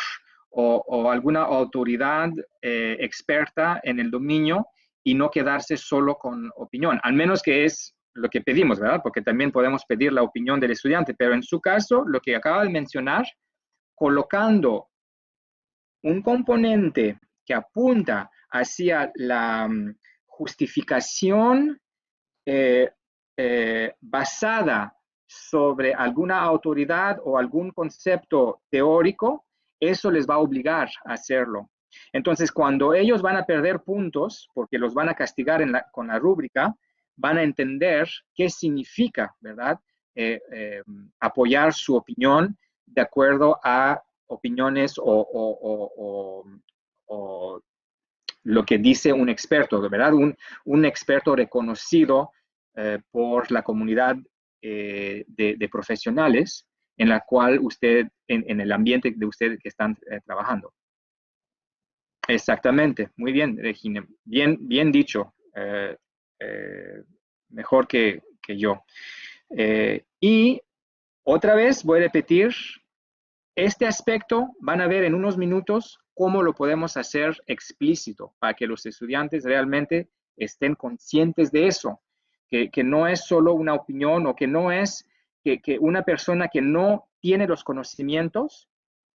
o alguna autoridad experta en el dominio y no quedarse solo con opinión, al menos que es lo que pedimos, ¿verdad? Porque también podemos pedir la opinión del estudiante, pero en su caso, lo que acaba de mencionar, colocando un componente que apunta hacia la justificación basada sobre alguna autoridad o algún concepto teórico, eso les va a obligar a hacerlo. Entonces, cuando ellos van a perder puntos, porque los van a castigar con la rúbrica, van a entender qué significa, ¿verdad? Apoyar su opinión de acuerdo a opiniones o lo que dice un experto, ¿verdad? Un experto reconocido por la comunidad de profesionales en la cual usted, en el ambiente de ustedes que están trabajando. Exactamente, muy bien, Regina, bien dicho, mejor que yo. Y otra vez voy a repetir, este aspecto van a ver en unos minutos cómo lo podemos hacer explícito para que los estudiantes realmente estén conscientes de eso, que no es solo una opinión o que no es que una persona que no tiene los conocimientos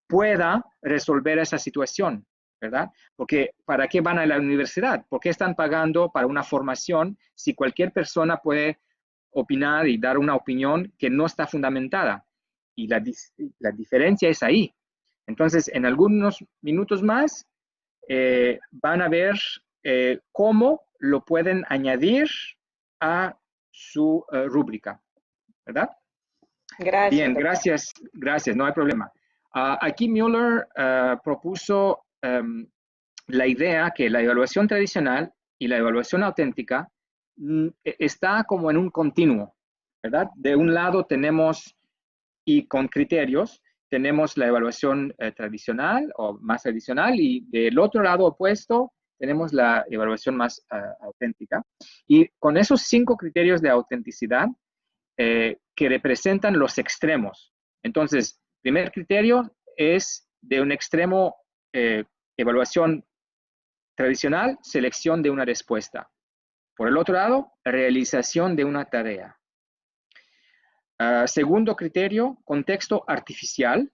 pueda resolver esa situación, ¿verdad? Porque ¿para qué van a la universidad? ¿Por qué están pagando para una formación si cualquier persona puede opinar y dar una opinión que no está fundamentada? Y la diferencia es ahí. Entonces, en algunos minutos más, van a ver cómo lo pueden añadir a su rúbrica, ¿verdad? Gracias. Bien, gracias, no hay problema. Aquí Mueller propuso la idea que la evaluación tradicional y la evaluación auténtica está como en un continuo, ¿verdad? De un lado tenemos, y con criterios, tenemos la evaluación tradicional o más tradicional, y del otro lado opuesto tenemos la evaluación más auténtica. Y con esos 5 criterios de autenticidad que representan los extremos. Entonces, primer criterio es de un extremo evaluación tradicional, selección de una respuesta. Por el otro lado, realización de una tarea. Segundo criterio, contexto artificial.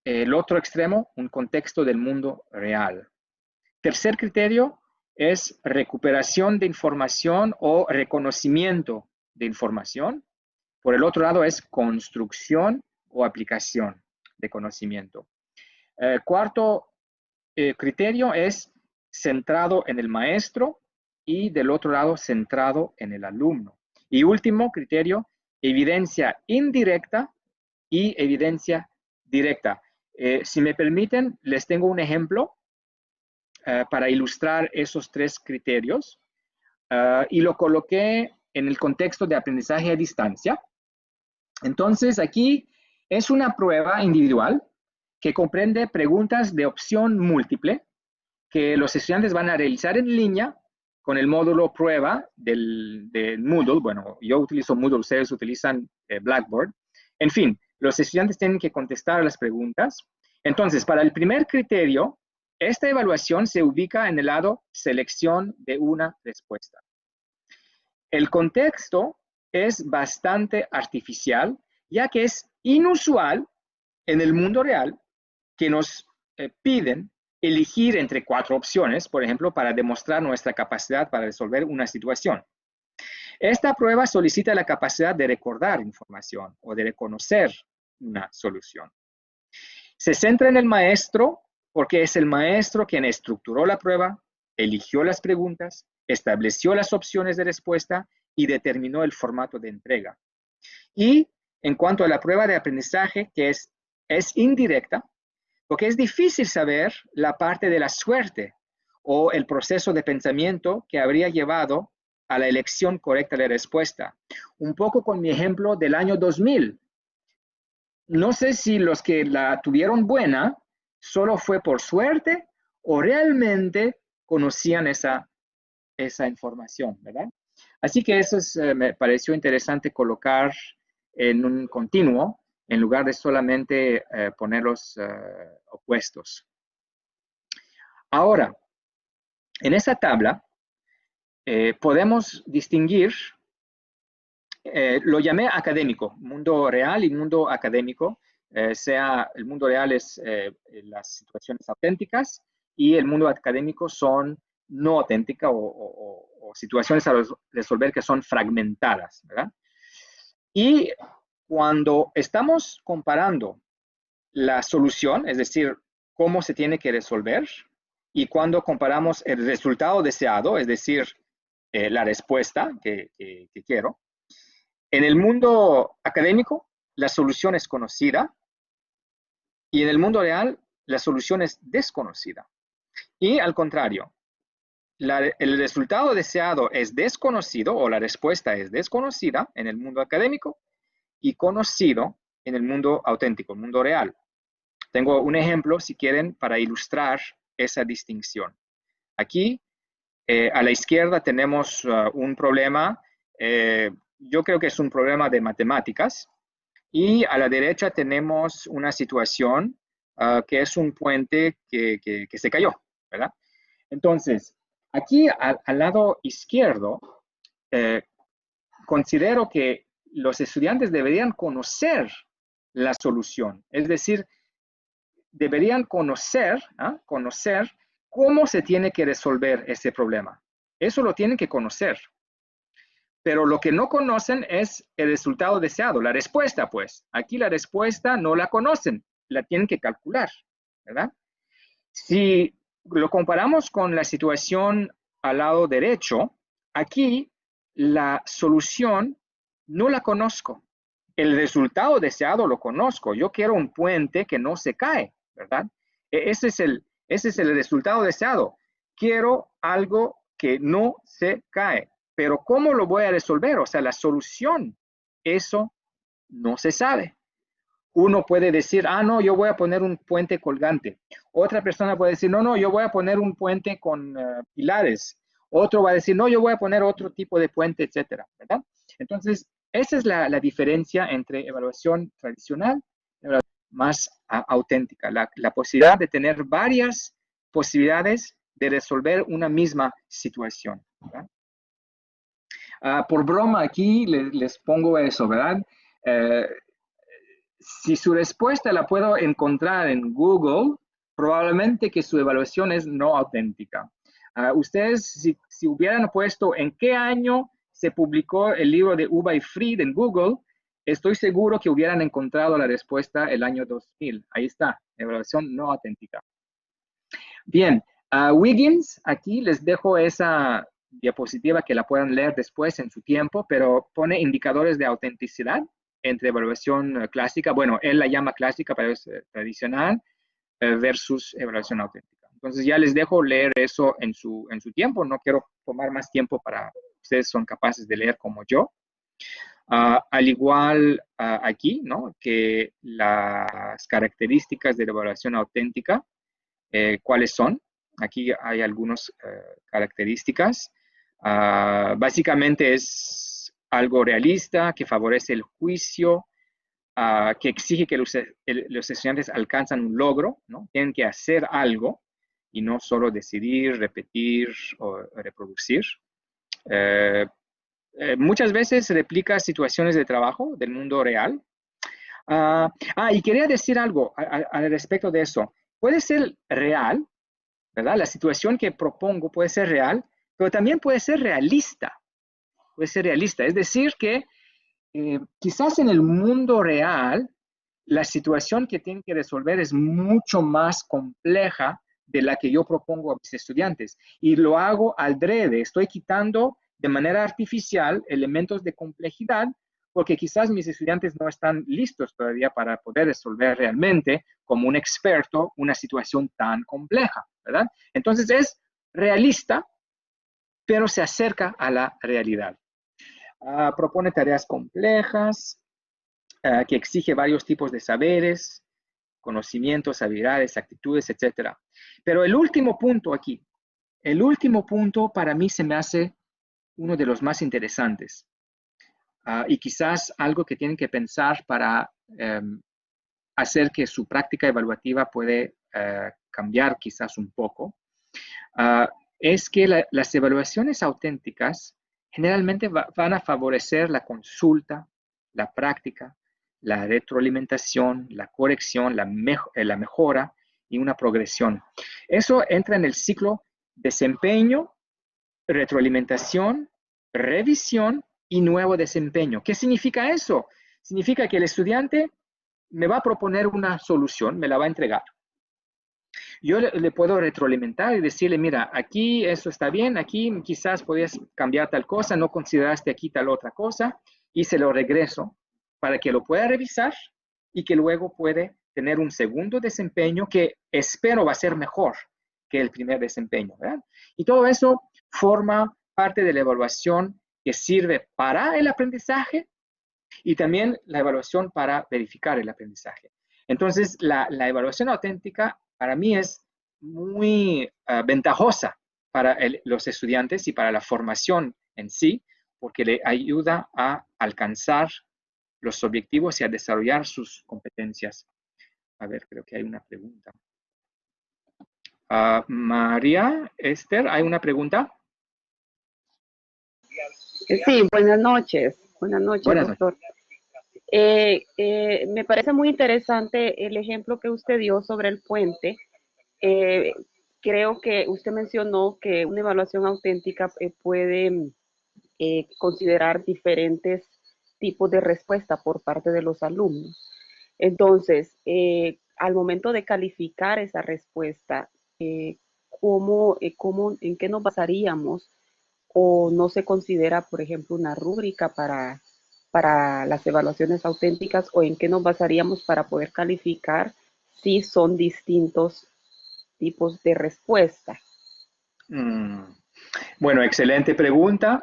El otro extremo, un contexto del mundo real. Tercer criterio es recuperación de información o reconocimiento de información. Por el otro lado es construcción o aplicación de conocimiento. Cuarto criterio es centrado en el maestro y del otro lado centrado en el alumno. Y último criterio, evidencia indirecta y evidencia directa. Si me permiten, les tengo un ejemplo para ilustrar esos 3 criterios y lo coloqué en el contexto de aprendizaje a distancia. Entonces, aquí es una prueba individual que comprende preguntas de opción múltiple que los estudiantes van a realizar en línea con el módulo prueba del Moodle. Bueno, yo utilizo Moodle, ustedes utilizan Blackboard. En fin, los estudiantes tienen que contestar las preguntas. Entonces, para el primer criterio, esta evaluación se ubica en el lado selección de una respuesta. El contexto es bastante artificial, ya que es inusual en el mundo real que nos piden elegir entre 4 opciones, por ejemplo, para demostrar nuestra capacidad para resolver una situación. Esta prueba solicita la capacidad de recordar información o de reconocer una solución. Se centra en el maestro porque es el maestro quien estructuró la prueba, eligió las preguntas, estableció las opciones de respuesta y determinó el formato de entrega. Y en cuanto a la prueba de aprendizaje, que es indirecta, porque es difícil saber la parte de la suerte o el proceso de pensamiento que habría llevado a la elección correcta de la respuesta. Un poco con mi ejemplo del año 2000. No sé si los que la tuvieron buena solo fue por suerte o realmente conocían esa información, ¿verdad? Así que eso me pareció interesante colocar en un continuo en lugar de solamente ponerlos opuestos. Ahora, en esa tabla podemos distinguir, lo llamé académico, mundo real y mundo académico, sea el mundo real es las situaciones auténticas y el mundo académico son no auténticas o situaciones a resolver que son fragmentadas, ¿verdad? Y cuando estamos comparando la solución, es decir, cómo se tiene que resolver, y cuando comparamos el resultado deseado, es decir, la respuesta que quiero, en el mundo académico la solución es conocida y en el mundo real la solución es desconocida. Y al contrario, el resultado deseado es desconocido o la respuesta es desconocida en el mundo académico y conocido en el mundo auténtico, el mundo real. Tengo un ejemplo, si quieren, para ilustrar esa distinción. Aquí, a la izquierda tenemos un problema, yo creo que es un problema de matemáticas, y a la derecha tenemos una situación que es un puente que se cayó, ¿verdad? Entonces, aquí al lado izquierdo, considero que los estudiantes deberían conocer la solución, es decir, deberían conocer cómo se tiene que resolver ese problema. Eso lo tienen que conocer. Pero lo que no conocen es el resultado deseado, la respuesta, pues. Aquí la respuesta no la conocen, la tienen que calcular, ¿verdad? Si lo comparamos con la situación al lado derecho, aquí la solución no la conozco. El resultado deseado lo conozco. Yo quiero un puente que no se cae, ¿verdad? Ese es el resultado deseado. Quiero algo que no se cae. Pero ¿cómo lo voy a resolver? O sea, la solución, eso no se sabe. Uno puede decir, no, yo voy a poner un puente colgante. Otra persona puede decir, no, yo voy a poner un puente con pilares. Otro va a decir, no, yo voy a poner otro tipo de puente, etcétera, ¿verdad? Entonces, esa es la diferencia entre evaluación tradicional y evaluación más auténtica. La posibilidad de tener varias posibilidades de resolver una misma situación, ¿verdad? Por broma aquí les pongo eso, ¿verdad? Si su respuesta la puedo encontrar en Google, probablemente que su evaluación es no auténtica. Ustedes, si hubieran puesto en qué año se publicó el libro de Uva y Fried en Google, estoy seguro que hubieran encontrado la respuesta el año 2000. Ahí está, evaluación no auténtica. Bien, Wiggins, aquí les dejo esa diapositiva que la puedan leer después en su tiempo, pero pone indicadores de autenticidad entre evaluación clásica, bueno, él la llama clásica, pero es tradicional, versus evaluación auténtica. Entonces ya les dejo leer eso en su tiempo, no quiero tomar más tiempo para ustedes son capaces de leer como yo. Al igual aquí, ¿no? Que las características de la evaluación auténtica, ¿cuáles son? Aquí hay algunas características. Básicamente es algo realista, que favorece el juicio, que exige que los estudiantes alcanzan un logro, ¿no? Tienen que hacer algo y no solo decidir, repetir o reproducir. Muchas veces replica situaciones de trabajo del mundo real. Y quería decir algo al respecto de eso. Puede ser real, ¿verdad? La situación que propongo puede ser real, pero también puede ser realista. Puede ser realista. Es decir, que quizás en el mundo real, la situación que tienen que resolver es mucho más compleja de la que yo propongo a mis estudiantes. Y lo hago adrede. Estoy quitando de manera artificial elementos de complejidad porque quizás mis estudiantes no están listos todavía para poder resolver realmente como un experto una situación tan compleja, ¿verdad? Entonces es realista, pero se acerca a la realidad. Propone tareas complejas, que exige varios tipos de saberes, conocimientos, habilidades, actitudes, etc. Pero el último punto aquí, el último punto para mí se me hace uno de los más interesantes. Y quizás algo que tienen que pensar para hacer que su práctica evaluativa puede cambiar quizás un poco, es que las evaluaciones auténticas generalmente van a favorecer la consulta, la práctica, la retroalimentación, la corrección, la mejora y una progresión. Eso entra en el ciclo desempeño, retroalimentación, revisión y nuevo desempeño. ¿Qué significa eso? Significa que el estudiante me va a proponer una solución, me la va a entregar. Yo le puedo retroalimentar y decirle, mira, aquí eso está bien, aquí quizás podías cambiar tal cosa, no consideraste aquí tal otra cosa, y se lo regreso para que lo pueda revisar y que luego puede tener un segundo desempeño que espero va a ser mejor que el primer desempeño, ¿verdad? Y todo eso forma parte de la evaluación que sirve para el aprendizaje y también la evaluación para verificar el aprendizaje. Entonces, la evaluación auténtica para mí es muy ventajosa para los estudiantes y para la formación en sí, porque le ayuda a alcanzar los objetivos y a desarrollar sus competencias. A ver, creo que hay una pregunta. María Esther, ¿hay una pregunta? Sí, buenas noches. Buenas noches, Buenas doctor. Me parece muy interesante el ejemplo que usted dio sobre el puente. Creo que usted mencionó que una evaluación auténtica puede considerar diferentes tipos de respuesta por parte de los alumnos. Entonces, al momento de calificar esa respuesta, ¿en qué nos basaríamos? ¿O no se considera, por ejemplo, una rúbrica para las evaluaciones auténticas? ¿O en qué nos basaríamos para poder calificar si son distintos tipos de respuesta? Bueno, excelente pregunta.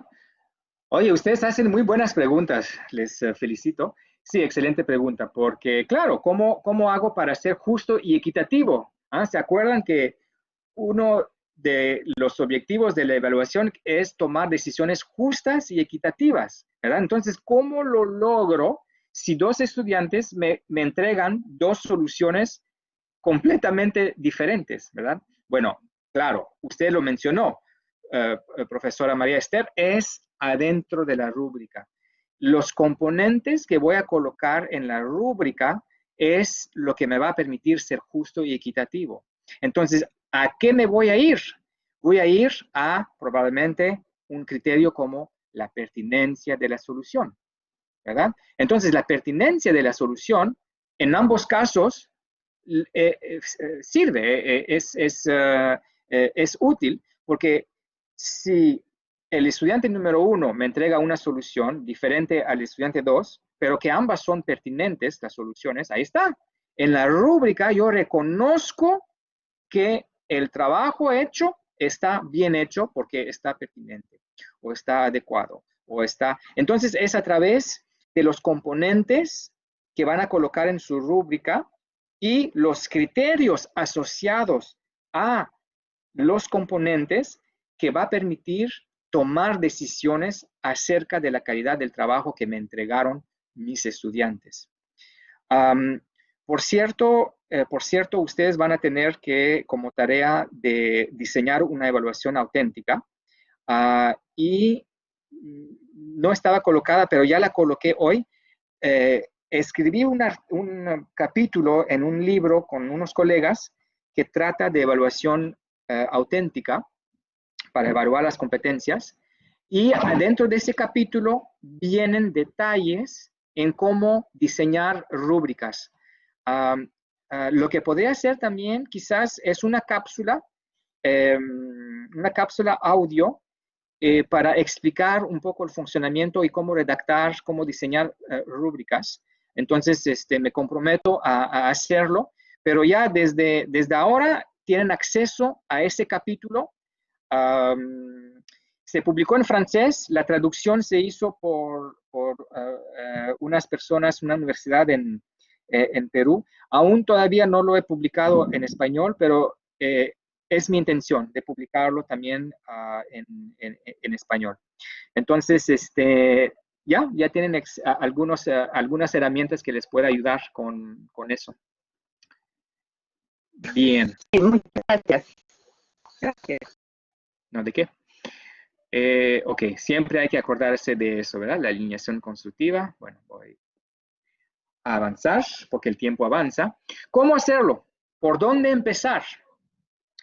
Oye, ustedes hacen muy buenas preguntas, les felicito. Sí, excelente pregunta, porque claro, ¿cómo hago para ser justo y equitativo? ¿Se acuerdan que uno de los objetivos de la evaluación es tomar decisiones justas y equitativas, ¿verdad? Entonces, ¿cómo lo logro si dos estudiantes me entregan dos soluciones completamente diferentes, ¿verdad? Bueno, claro, usted lo mencionó, profesora María Esther, es adentro de la rúbrica. Los componentes que voy a colocar en la rúbrica es lo que me va a permitir ser justo y equitativo. Entonces, ¿a qué me voy a ir? Voy a ir a probablemente un criterio como la pertinencia de la solución, ¿verdad? Entonces, la pertinencia de la solución, en ambos casos, sirve, es útil, porque si el estudiante número 1 me entrega una solución diferente al estudiante 2, pero que ambas son pertinentes, las soluciones, ahí está. En la rúbrica yo reconozco que el trabajo hecho está bien hecho porque está pertinente o está adecuado o está. Entonces es a través de los componentes que van a colocar en su rúbrica y los criterios asociados a los componentes que va a permitir tomar decisiones acerca de la calidad del trabajo que me entregaron mis estudiantes. Por cierto, ustedes van a tener que, como tarea de diseñar una evaluación auténtica, y no estaba colocada, pero ya la coloqué hoy. Escribí un capítulo en un libro con unos colegas que trata de evaluación auténtica para evaluar las competencias. Y dentro de ese capítulo vienen detalles en cómo diseñar rúbricas. Lo que podría hacer también quizás es una cápsula audio para explicar un poco el funcionamiento y cómo redactar, cómo diseñar rúbricas. Entonces, me comprometo a hacerlo, pero ya desde ahora tienen acceso a ese capítulo. Se publicó en francés, la traducción se hizo por unas personas, una universidad en Perú. Aún todavía no lo he publicado en español, pero es mi intención de publicarlo también en español. Entonces, ya tienen algunas herramientas que les pueda ayudar con eso. Bien. Muchas gracias. Gracias. ¿No, de qué? Ok, siempre hay que acordarse de eso, ¿verdad? La alineación constructiva. Bueno, voy. avanzar, porque el tiempo avanza. ¿Cómo hacerlo? ¿Por dónde empezar?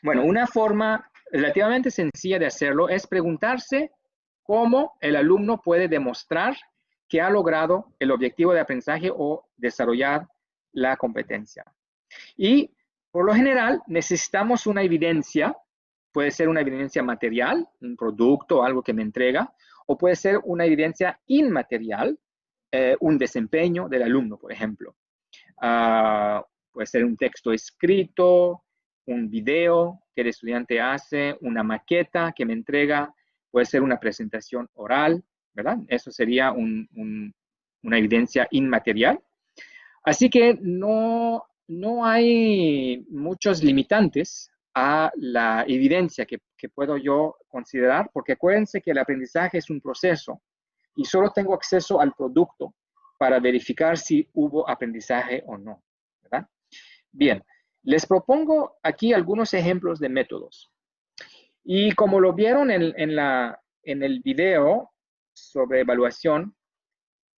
Bueno, una forma relativamente sencilla de hacerlo es preguntarse cómo el alumno puede demostrar que ha logrado el objetivo de aprendizaje o desarrollar la competencia. Y por lo general necesitamos una evidencia, puede ser una evidencia material, un producto, algo que me entrega, o puede ser una evidencia inmaterial, un desempeño del alumno, por ejemplo. Puede ser un texto escrito, un video que el estudiante hace, una maqueta que me entrega, puede ser una presentación oral, ¿verdad? Eso sería una evidencia inmaterial. Así que no hay muchos limitantes a la evidencia que puedo yo considerar, porque acuérdense que el aprendizaje es un proceso y solo tengo acceso al producto para verificar si hubo aprendizaje o no, ¿verdad? Bien, les propongo aquí algunos ejemplos de métodos. Y como lo vieron en el video sobre evaluación,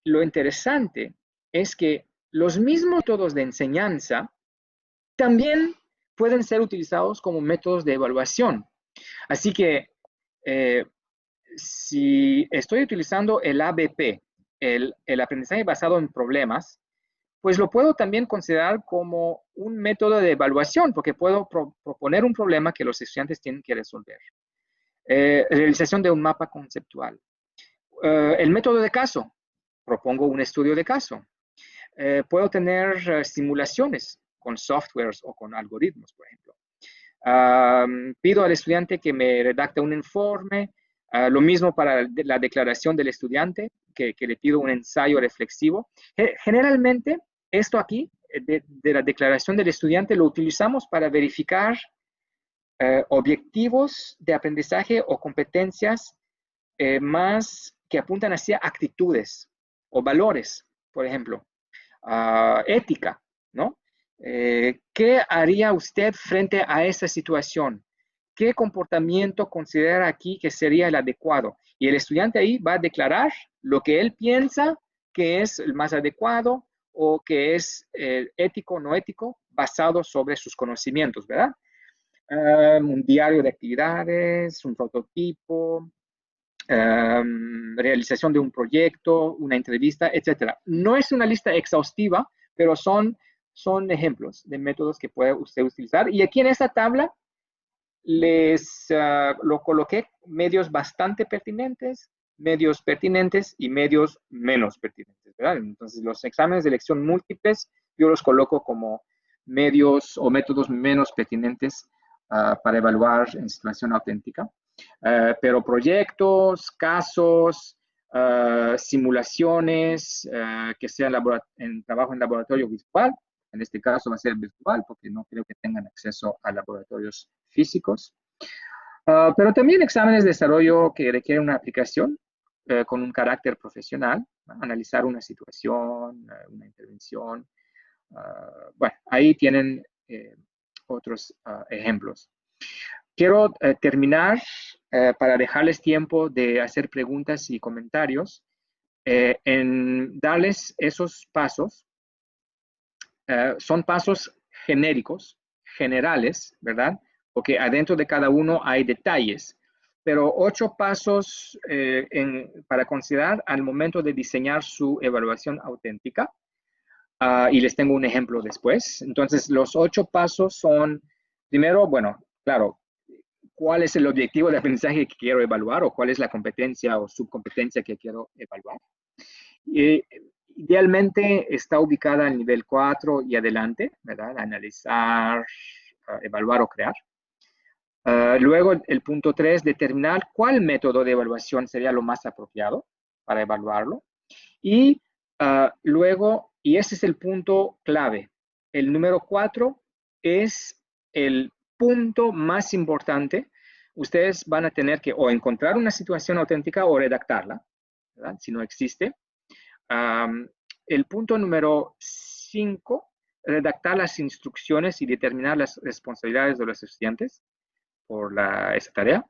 lo interesante es que los mismos métodos de enseñanza también pueden ser utilizados como métodos de evaluación. Así que si estoy utilizando el ABP, el aprendizaje basado en problemas, pues lo puedo también considerar como un método de evaluación, porque puedo proponer un problema que los estudiantes tienen que resolver. Realización de un mapa conceptual. El método de caso. Propongo un estudio de caso. Puedo tener simulaciones con softwares o con algoritmos, por ejemplo. Pido al estudiante que me redacte un informe. Lo mismo para la declaración del estudiante, que le pido un ensayo reflexivo. Generalmente, esto aquí, de la declaración del estudiante, lo utilizamos para verificar objetivos de aprendizaje o competencias más que apuntan hacia actitudes o valores, por ejemplo. Ética, ¿no? ¿Qué haría usted frente a esa situación? ¿Qué comportamiento considera aquí que sería el adecuado? Y el estudiante ahí va a declarar lo que él piensa que es el más adecuado o que es ético o no ético, basado sobre sus conocimientos, ¿verdad? Un diario de actividades, un prototipo, realización de un proyecto, una entrevista, etc. No es una lista exhaustiva, pero son ejemplos de métodos que puede usted utilizar. Y aquí en esta tabla les lo coloqué medios bastante pertinentes, medios pertinentes y medios menos pertinentes, ¿verdad? Entonces, los exámenes de elección múltiples yo los coloco como medios o métodos menos pertinentes para evaluar en situación auténtica. Pero proyectos, casos, simulaciones que sean en trabajo en laboratorio virtual, en este caso va a ser virtual porque no creo que tengan acceso a laboratorios físicos. Pero también exámenes de desarrollo que requieren una aplicación con un carácter profesional, ¿no? Analizar una situación, una intervención. Bueno, ahí tienen otros ejemplos. Quiero terminar para dejarles tiempo de hacer preguntas y comentarios en darles esos pasos. Son pasos genéricos, generales, ¿verdad? Porque adentro de cada uno hay detalles, pero 8 pasos para considerar al momento de diseñar su evaluación auténtica. Y les tengo un ejemplo después. Entonces, los 8 pasos son, primero, bueno, claro, ¿cuál es el objetivo de aprendizaje que quiero evaluar o cuál es la competencia o subcompetencia que quiero evaluar? Idealmente está ubicada al nivel 4 y adelante, ¿verdad? Analizar, evaluar o crear. Luego, el punto 3, determinar cuál método de evaluación sería lo más apropiado para evaluarlo. Y luego, y ese es el punto clave, el número 4 es el punto más importante. Ustedes van a tener que o encontrar una situación auténtica o redactarla, ¿verdad? Si no existe. El punto número 5, redactar las instrucciones y determinar las responsabilidades de los estudiantes por esa tarea.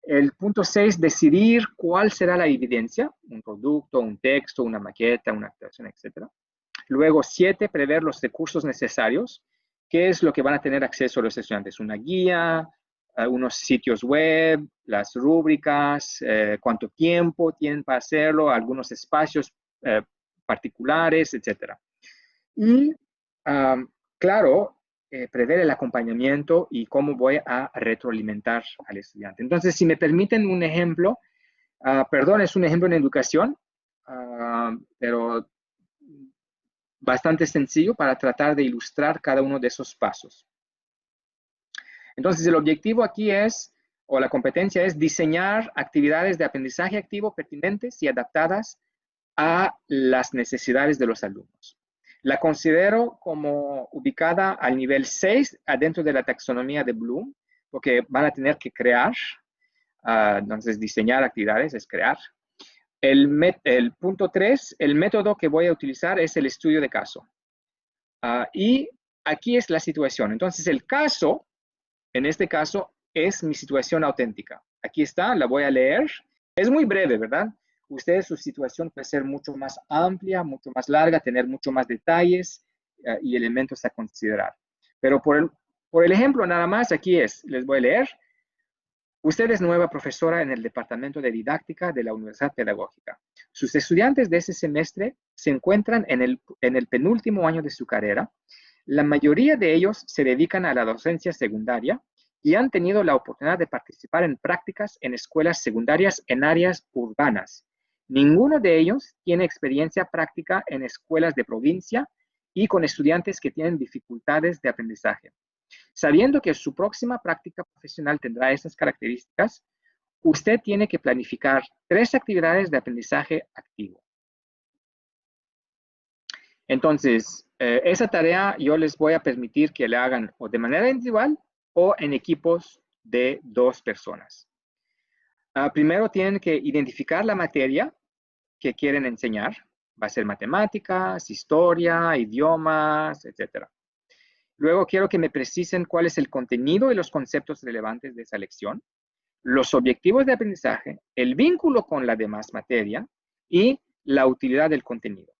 El punto 6, decidir cuál será la evidencia, un producto, un texto, una maqueta, una actuación, etc. Luego, 7, prever los recursos necesarios. ¿Qué es lo que van a tener acceso los estudiantes? Una guía, unos sitios web, las rúbricas, cuánto tiempo tienen para hacerlo, algunos espacios particulares, etc. Y, claro, prever el acompañamiento y cómo voy a retroalimentar al estudiante. Entonces, si me permiten un ejemplo, perdón, es un ejemplo en educación, pero bastante sencillo para tratar de ilustrar cada uno de esos pasos. Entonces, el objetivo aquí es, o la competencia es, diseñar actividades de aprendizaje activo pertinentes y adaptadas a las necesidades de los alumnos. La considero como ubicada al nivel 6 adentro de la taxonomía de Bloom, porque van a tener que crear, entonces diseñar actividades es crear. El punto 3, el método que voy a utilizar es el estudio de caso. Y aquí es la situación. Entonces, el caso, en este caso, es mi situación auténtica. Aquí está, la voy a leer. Es muy breve, ¿verdad? Ustedes, su situación puede ser mucho más amplia, mucho más larga, tener mucho más detalles y elementos a considerar. Pero por el ejemplo, nada más, aquí les voy a leer. Usted es nueva profesora en el Departamento de Didáctica de la Universidad Pedagógica. Sus estudiantes de ese semestre se encuentran en el penúltimo año de su carrera. La mayoría de ellos se dedican a la docencia secundaria y han tenido la oportunidad de participar en prácticas en escuelas secundarias en áreas urbanas. Ninguno de ellos tiene experiencia práctica en escuelas de provincia y con estudiantes que tienen dificultades de aprendizaje. Sabiendo que su próxima práctica profesional tendrá esas características, usted tiene que planificar 3 actividades de aprendizaje activo. Entonces, esa tarea yo les voy a permitir que la hagan o de manera individual o en equipos de 2 personas. Primero tienen que identificar la materia que quieren enseñar. Va a ser matemáticas, historia, idiomas, etc. Luego quiero que me precisen cuál es el contenido y los conceptos relevantes de esa lección, los objetivos de aprendizaje, el vínculo con la demás materia y la utilidad del contenido.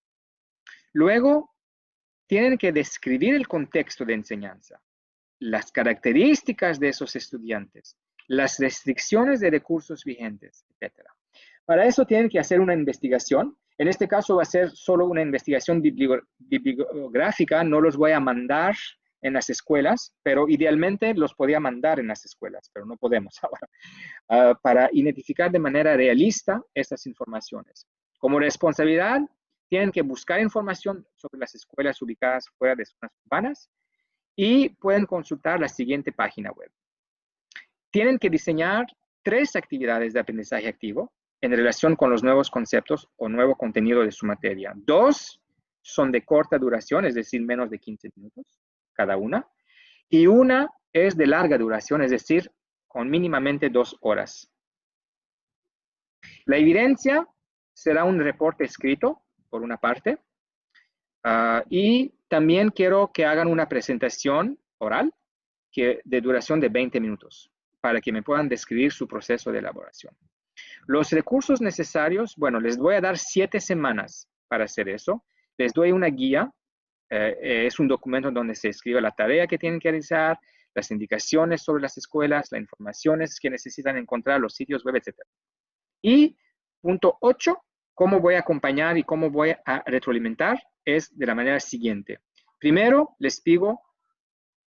Luego, tienen que describir el contexto de enseñanza, las características de esos estudiantes, las restricciones de recursos vigentes, etc. Para eso tienen que hacer una investigación. En este caso va a ser solo una investigación bibliográfica, no los voy a mandar en las escuelas, pero idealmente los podía mandar en las escuelas, pero no podemos ahora, para identificar de manera realista estas informaciones. Como responsabilidad, tienen que buscar información sobre las escuelas ubicadas fuera de zonas urbanas y pueden consultar la siguiente página web. Tienen que diseñar 3 actividades de aprendizaje activo en relación con los nuevos conceptos o nuevo contenido de su materia. 2 son de corta duración, es decir, menos de 15 minutos cada una. Y una es de larga duración, es decir, con mínimamente 2 horas. La evidencia será un reporte escrito, por una parte, y también quiero que hagan una presentación oral de duración de 20 minutos para que me puedan describir su proceso de elaboración. Los recursos necesarios, bueno, les voy a dar 7 semanas para hacer eso. Les doy una guía, es un documento donde se escribe la tarea que tienen que realizar, las indicaciones sobre las escuelas, las informaciones que necesitan encontrar, los sitios web, etc. Y punto 8, cómo voy a acompañar y cómo voy a retroalimentar es de la manera siguiente. Primero, les pido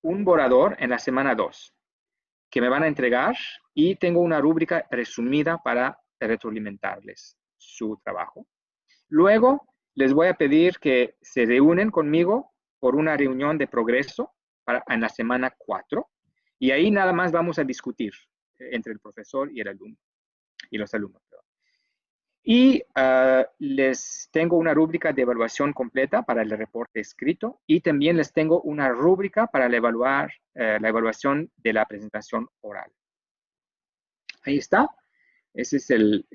un borrador en la semana 2 que me van a entregar y tengo una rúbrica resumida para retroalimentarles su trabajo. Luego, les voy a pedir que se reúnen conmigo por una reunión de progreso en la semana 4 y ahí nada más vamos a discutir entre el profesor y el alumno y los alumnos. Y les tengo una rúbrica de evaluación completa para el reporte escrito y también les tengo una rúbrica para la evaluación de la presentación oral. Ahí está. Ese es el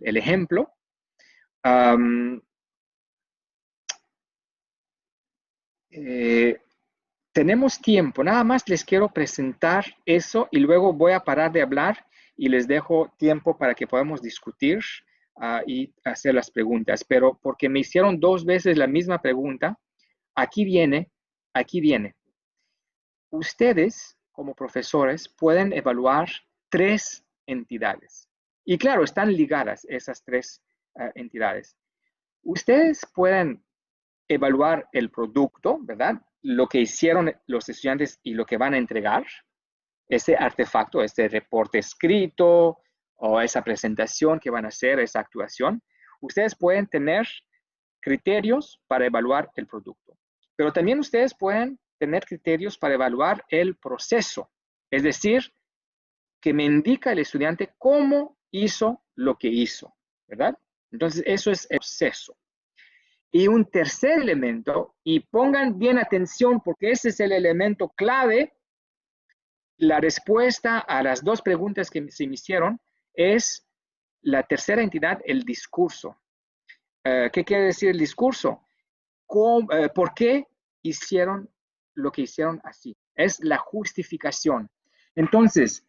ejemplo. Tenemos tiempo. Nada más les quiero presentar eso y luego voy a parar de hablar y les dejo tiempo para que podamos discutir y hacer las preguntas, pero porque me hicieron 2 veces la misma pregunta, aquí viene. Ustedes, como profesores, pueden evaluar 3 entidades. Y claro, están ligadas esas 3 entidades. Ustedes pueden evaluar el producto, ¿verdad? Lo que hicieron los estudiantes y lo que van a entregar, ese artefacto, ese reporte escrito o esa presentación que van a hacer, esa actuación. Ustedes pueden tener criterios para evaluar el producto, pero también ustedes pueden tener criterios para evaluar el proceso, es decir, que me indica el estudiante cómo hizo lo que hizo, ¿verdad? Entonces, eso es el proceso. Y un tercer elemento, y pongan bien atención porque ese es el elemento clave, la respuesta a las 2 preguntas que se me hicieron es la tercera entidad, el discurso. ¿Qué quiere decir el discurso? ¿Por qué hicieron lo que hicieron así? Es la justificación. Entonces,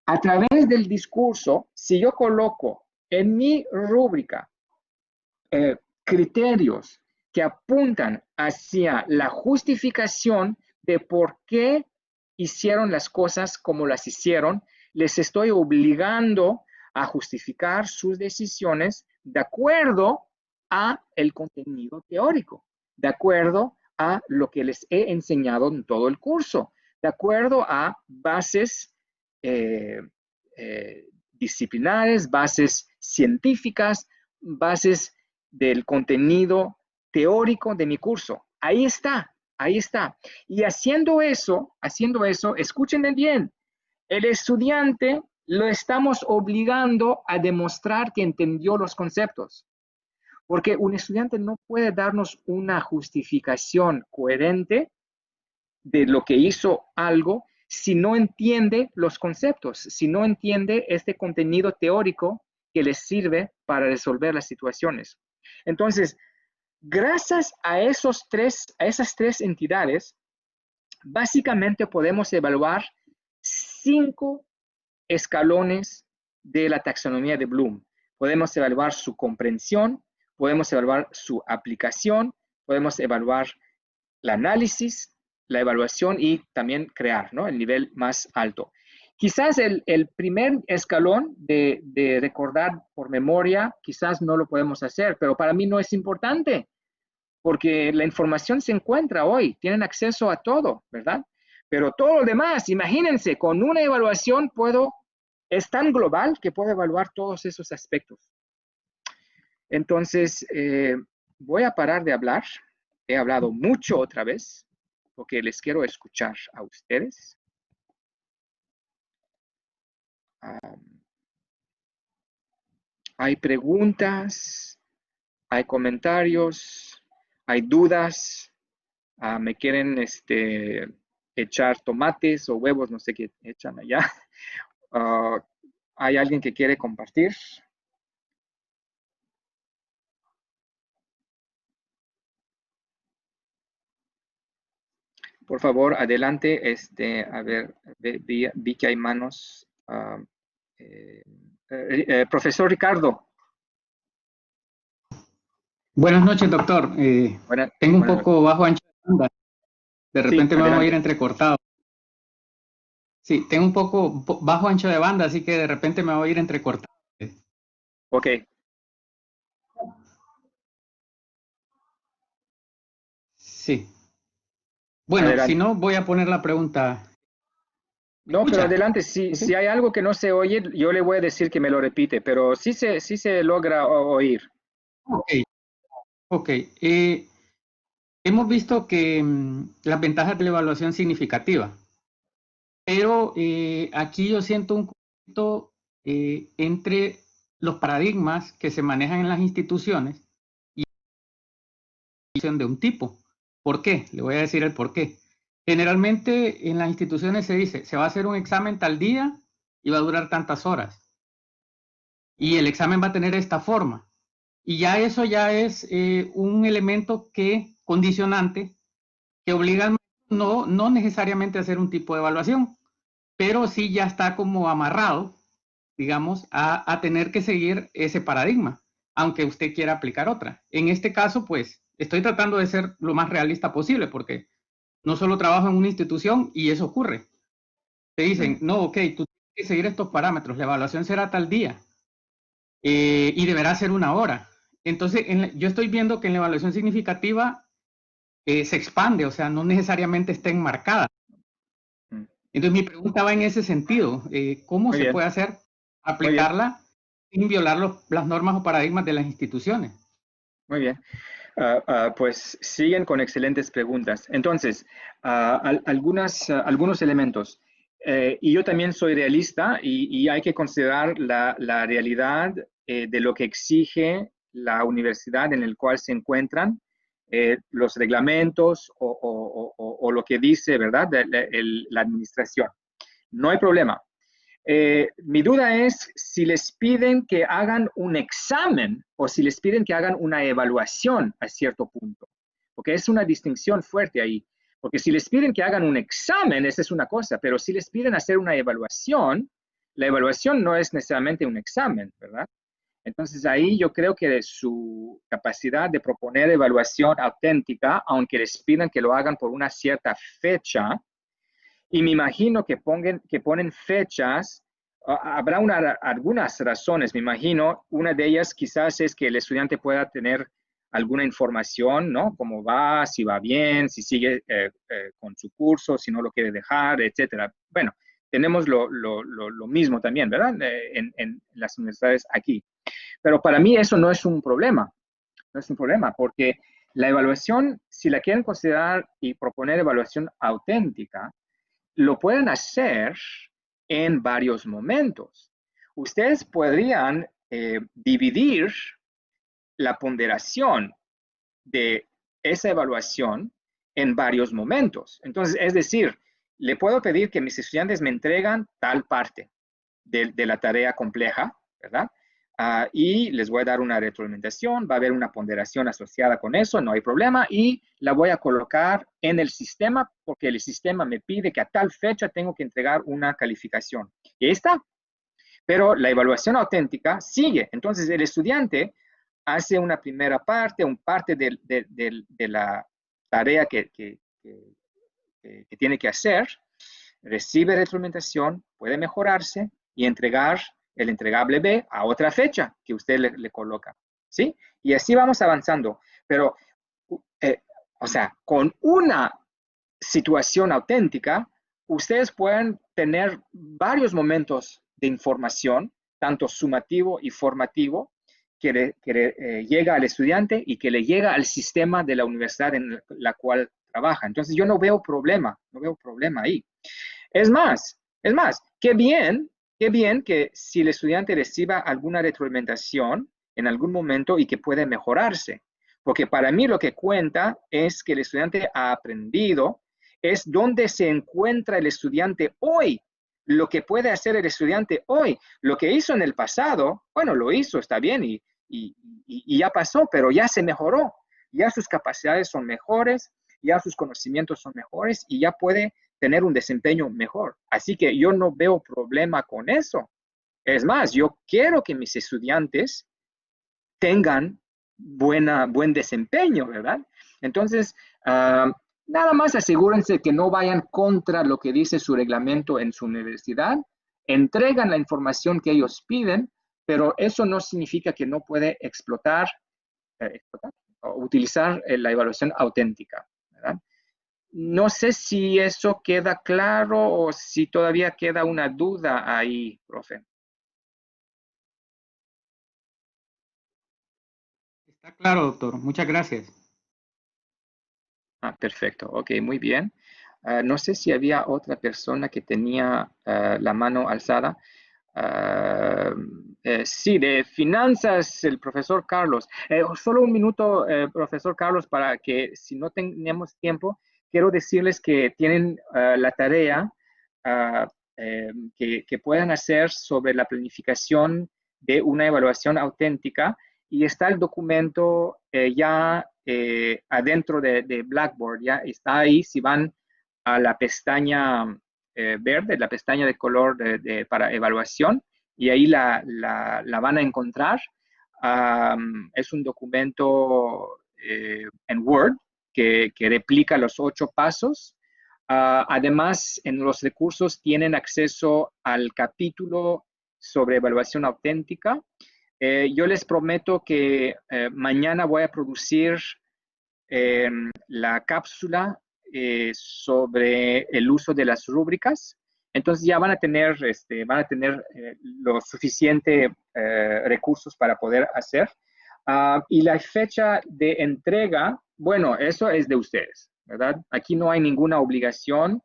a través del discurso, si yo coloco en mi rúbrica criterios que apuntan hacia la justificación de por qué hicieron las cosas como las hicieron, les estoy obligando a justificar sus decisiones de acuerdo a el contenido teórico, de acuerdo a lo que les he enseñado en todo el curso, de acuerdo a bases disciplinares, bases científicas, bases del contenido teórico de mi curso. Ahí está, ahí está. Y haciendo eso, escúchenme bien, el estudiante lo estamos obligando a demostrar que entendió los conceptos. Porque un estudiante no puede darnos una justificación coherente de lo que hizo algo si no entiende los conceptos, si no entiende este contenido teórico que les sirve para resolver las situaciones. Entonces, gracias a esas 3 entidades, básicamente podemos evaluar 5 escalones de la taxonomía de Bloom. Podemos evaluar su comprensión, podemos evaluar su aplicación, podemos evaluar el análisis, la evaluación y también crear, ¿no? El nivel más alto. Quizás el primer escalón de recordar por memoria, quizás no lo podemos hacer, pero para mí no es importante, porque la información se encuentra hoy, tienen acceso a todo, ¿verdad? Pero todo lo demás, imagínense, con una evaluación es tan global que puedo evaluar todos esos aspectos. Entonces, voy a parar de hablar. He hablado mucho otra vez, porque les quiero escuchar a ustedes. Hay preguntas, hay comentarios, hay dudas. Me quieren echar tomates o huevos, no sé qué echan allá. ¿Hay alguien que quiere compartir? Por favor, adelante. A ver, vi que hay manos. Profesor Ricardo. Buenas noches, doctor. Tengo un poco bajo ancho de banda. De repente me voy a ir entrecortado. Sí, tengo un poco bajo ancho de banda, así que de repente me voy a ir entrecortado. Ok. Sí. Bueno, adelante. Si no, voy a poner la pregunta. No, pero adelante. Si hay algo que no se oye, yo le voy a decir que me lo repite, pero sí se logra oír. Ok. Hemos visto que las ventajas de la evaluación significativa, pero aquí yo siento un conflicto entre los paradigmas que se manejan en las instituciones y de un tipo. ¿Por qué? Le voy a decir el por qué. Generalmente en las instituciones se dice, se va a hacer un examen tal día y va a durar tantas horas. Y el examen va a tener esta forma. Y ya eso ya es un elemento condicionante que obliga al no necesariamente a hacer un tipo de evaluación, pero sí ya está como amarrado digamos, a tener que seguir ese paradigma, aunque usted quiera aplicar otra. En este caso, pues, estoy tratando de ser lo más realista posible, porque no solo trabajo en una institución y eso ocurre. Te dicen, no, ok, tú tienes que seguir estos parámetros, la evaluación será tal día y deberá ser 1 hora. Entonces, yo estoy viendo que en la evaluación significativa se expande, o sea, no necesariamente está enmarcada. Entonces, mi pregunta va en ese sentido. ¿Cómo Muy se bien. puede hacer aplicarla sin violar las normas o paradigmas de las instituciones? Muy bien. Pues siguen con excelentes preguntas. Entonces, algunos elementos. Y yo también soy realista y hay que considerar la realidad de lo que exige la universidad en el cual se encuentran, los reglamentos o lo que dice, ¿verdad?, la administración. No hay problema. Mi duda es si les piden que hagan un examen o si les piden que hagan una evaluación a cierto punto, porque es una distinción fuerte ahí. Porque si les piden que hagan un examen, esa es una cosa, pero si les piden hacer una evaluación, la evaluación no es necesariamente un examen, ¿verdad? Entonces ahí yo creo que su capacidad de proponer evaluación auténtica, aunque les pidan que lo hagan por una cierta fecha, y me imagino que ponen fechas, habrá algunas razones, me imagino. Una de ellas quizás es que el estudiante pueda tener alguna información, ¿no? Cómo va, si va bien, si sigue con su curso, si no lo quiere dejar, etcétera. Bueno, tenemos lo mismo también, ¿verdad? En las universidades aquí. Pero para mí eso no es un problema, no es un problema, porque la evaluación, si la quieren considerar y proponer evaluación auténtica, lo pueden hacer en varios momentos. Ustedes podrían dividir la ponderación de esa evaluación en varios momentos. Entonces, es decir, le puedo pedir que mis estudiantes me entregan tal parte de la tarea compleja, ¿verdad? Y les voy a dar una retroalimentación, va a haber una ponderación asociada con eso, no hay problema, y la voy a colocar en el sistema porque el sistema me pide que a tal fecha tengo que entregar una calificación. Y ahí está. Pero la evaluación auténtica sigue. Entonces, el estudiante hace una primera parte, un parte de la tarea que tiene que hacer, recibe retroalimentación, puede mejorarse y entregar el entregable B a otra fecha que usted le coloca, ¿sí? Y así vamos avanzando. Pero, o sea, con una situación auténtica, ustedes pueden tener varios momentos de información, tanto sumativo y formativo, que llega al estudiante y que le llega al sistema de la universidad en la cual trabaja. Entonces yo no veo problema ahí. Es más, qué bien que si el estudiante reciba alguna retroalimentación en algún momento y que puede mejorarse. Porque para mí lo que cuenta es que el estudiante ha aprendido, es dónde se encuentra el estudiante hoy, lo que puede hacer el estudiante hoy. Lo que hizo en el pasado, bueno, lo hizo, está bien, y ya pasó, pero ya se mejoró. Ya sus capacidades son mejores, ya sus conocimientos son mejores y ya puede tener un desempeño mejor. Así que yo no veo problema con eso. Es más, yo quiero que mis estudiantes tengan buen desempeño, ¿verdad? Entonces, nada más asegúrense que no vayan contra lo que dice su reglamento en su universidad, entregan la información que ellos piden, pero eso no significa que no puede o utilizar la evaluación auténtica, ¿verdad? No sé si eso queda claro o si todavía queda una duda ahí, profe. Está claro, doctor. Muchas gracias. Perfecto. Ok, muy bien. No sé si había otra persona que tenía la mano alzada. Sí, de finanzas, el profesor Carlos. Solo un minuto, profesor Carlos, para que si no tenemos tiempo, quiero decirles que tienen la tarea que puedan hacer sobre la planificación de una evaluación auténtica y está el documento ya adentro de Blackboard, ya está ahí. Si van a la pestaña verde, la pestaña de color para evaluación, y ahí la van a encontrar. Es un documento en Word que replica los 8 pasos. Además, en los recursos tienen acceso al capítulo sobre evaluación auténtica. Yo les prometo que mañana voy a producir la cápsula sobre el uso de las rúbricas. Entonces ya van a tener los suficientes recursos para poder hacer. Y la fecha de entrega, bueno, eso es de ustedes, ¿verdad? Aquí no hay ninguna obligación.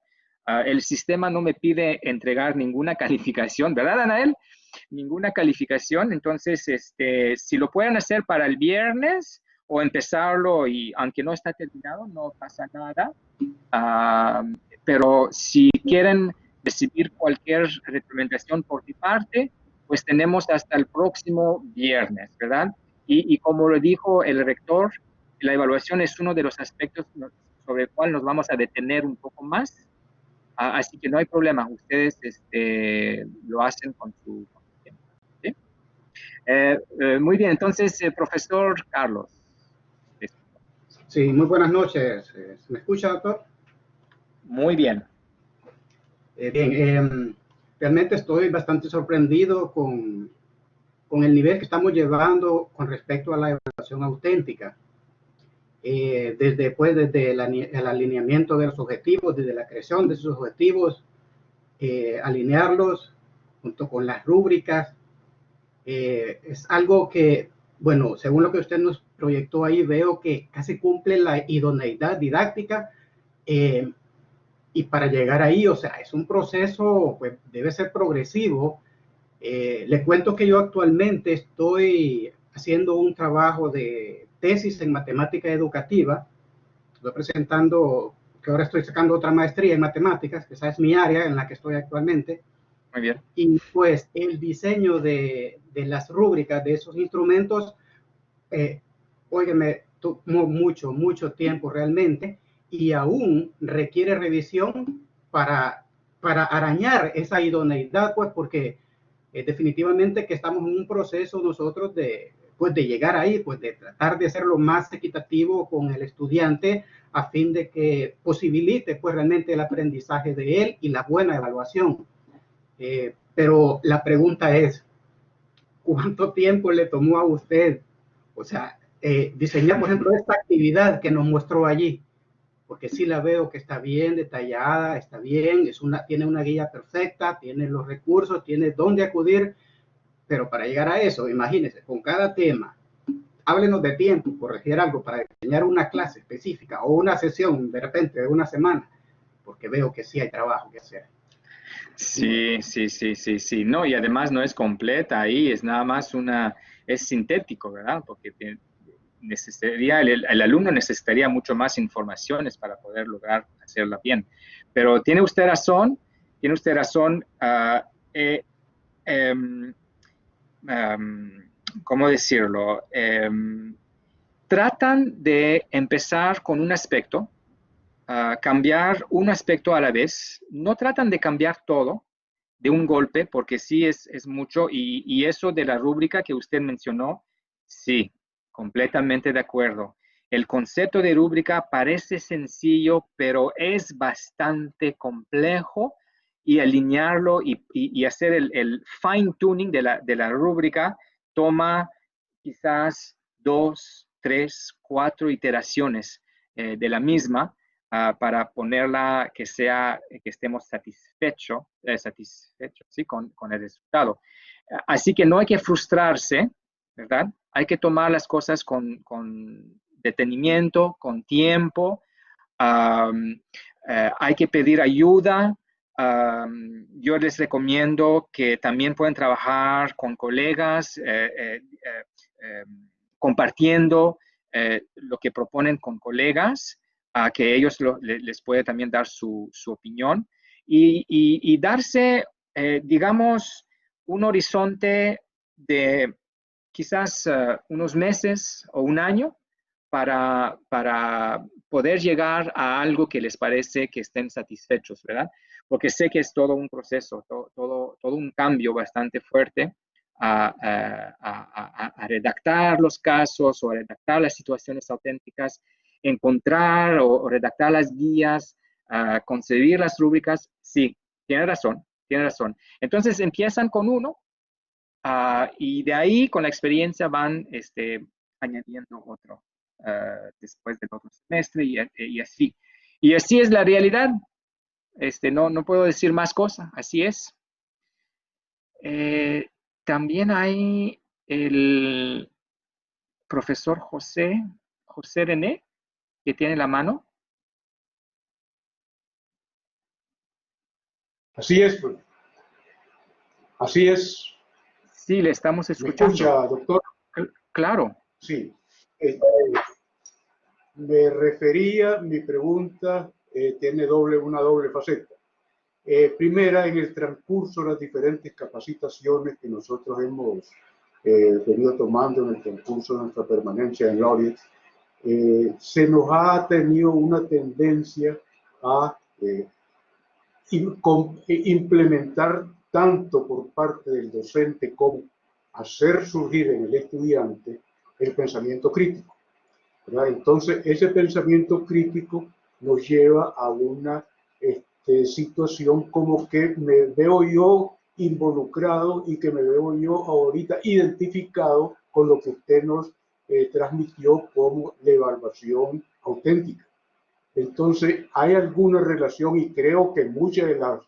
El sistema no me pide entregar ninguna calificación, ¿verdad, Anael? Ninguna calificación. Entonces, si lo pueden hacer para el viernes o empezarlo y aunque no está terminado, no pasa nada. Pero si quieren recibir cualquier retroalimentación por mi parte, pues tenemos hasta el próximo viernes, ¿verdad? Y como lo dijo el rector, la evaluación es uno de los aspectos sobre el cual nos vamos a detener un poco más. Así que no hay problema, ustedes lo hacen con su tiempo. ¿Sí? Muy bien, entonces, profesor Carlos. Sí, muy buenas noches. ¿Se me escucha, doctor? Muy bien. Bien, realmente estoy bastante sorprendido con el nivel que estamos llevando con respecto a la evaluación auténtica. Desde el alineamiento de los objetivos, desde la creación de esos objetivos, alinearlos junto con las rúbricas, es algo que, bueno, según lo que usted nos proyectó ahí, veo que casi cumple la idoneidad didáctica. Y para llegar ahí, o sea, es un proceso, pues debe ser progresivo. Le cuento que yo actualmente estoy haciendo un trabajo de tesis en matemática educativa. Estoy presentando, que ahora estoy sacando otra maestría en matemáticas, que esa es mi área en la que estoy actualmente. Muy bien. Y pues el diseño de las rúbricas de esos instrumentos, óigame, tomó mucho tiempo realmente, y aún requiere revisión para arañar esa idoneidad, pues porque definitivamente que estamos en un proceso nosotros de llegar ahí, pues de tratar de ser lo más equitativo con el estudiante a fin de que posibilite pues realmente el aprendizaje de él y la buena evaluación. Pero la pregunta es, ¿cuánto tiempo le tomó a usted, o sea, diseñar, por ejemplo, esta actividad que nos mostró allí? Porque sí la veo que está bien detallada, está bien, tiene una guía perfecta, tiene los recursos, tiene dónde acudir, pero para llegar a eso, imagínense, con cada tema, háblenos de tiempo, corregir algo para diseñar una clase específica o una sesión de repente de una semana, porque veo que sí hay trabajo que hacer. Sí. No, y además no es completa ahí, es nada más es sintético, ¿verdad? Porque el alumno necesitaría mucho más informaciones para poder lograr hacerla bien. Pero tiene usted razón. ¿Cómo decirlo? Tratan de empezar con un aspecto, cambiar un aspecto a la vez. No tratan de cambiar todo de un golpe, porque sí es mucho, y eso de la rúbrica que usted mencionó, sí, completamente de acuerdo. El concepto de rúbrica parece sencillo, pero es bastante complejo, y alinearlo y hacer el fine tuning de la rúbrica toma quizás 2, 3, 4 iteraciones de la misma, para ponerla que estemos satisfechos, ¿sí? con el resultado. Así que no hay que frustrarse, ¿verdad? Hay que tomar las cosas con detenimiento, con tiempo. Hay que pedir ayuda. Yo les recomiendo que también pueden trabajar con colegas, compartiendo lo que proponen con colegas, a que ellos les puede también dar su opinión y darse, digamos, un horizonte de quizás unos meses o un año para poder llegar a algo que les parece que estén satisfechos, ¿verdad? porque sé que es todo un proceso, todo un cambio bastante fuerte a redactar los casos o a redactar las situaciones auténticas, encontrar o redactar las guías, concebir las rúbricas. Sí, tiene razón, tiene razón. Entonces empiezan con uno y de ahí con la experiencia van añadiendo otro después del otro semestre y así. Y así es la realidad. No puedo decir más cosas, así es. También hay el profesor José René, que tiene la mano. Así es, pues. Así es. Sí, le estamos ¿Me escuchando. escucha, doctor? Claro. Sí. Me refería, mi pregunta tiene una doble faceta. Primera, en el transcurso de las diferentes capacitaciones que nosotros hemos venido tomando en el transcurso de nuestra permanencia en Laureate, se nos ha tenido una tendencia a implementar tanto por parte del docente como hacer surgir en el estudiante el pensamiento crítico, ¿verdad? Entonces, ese pensamiento crítico nos lleva a una situación como que me veo yo involucrado y que me veo yo ahorita identificado con lo que usted nos transmitió como la evaluación auténtica. Entonces, hay alguna relación y creo que muchas de las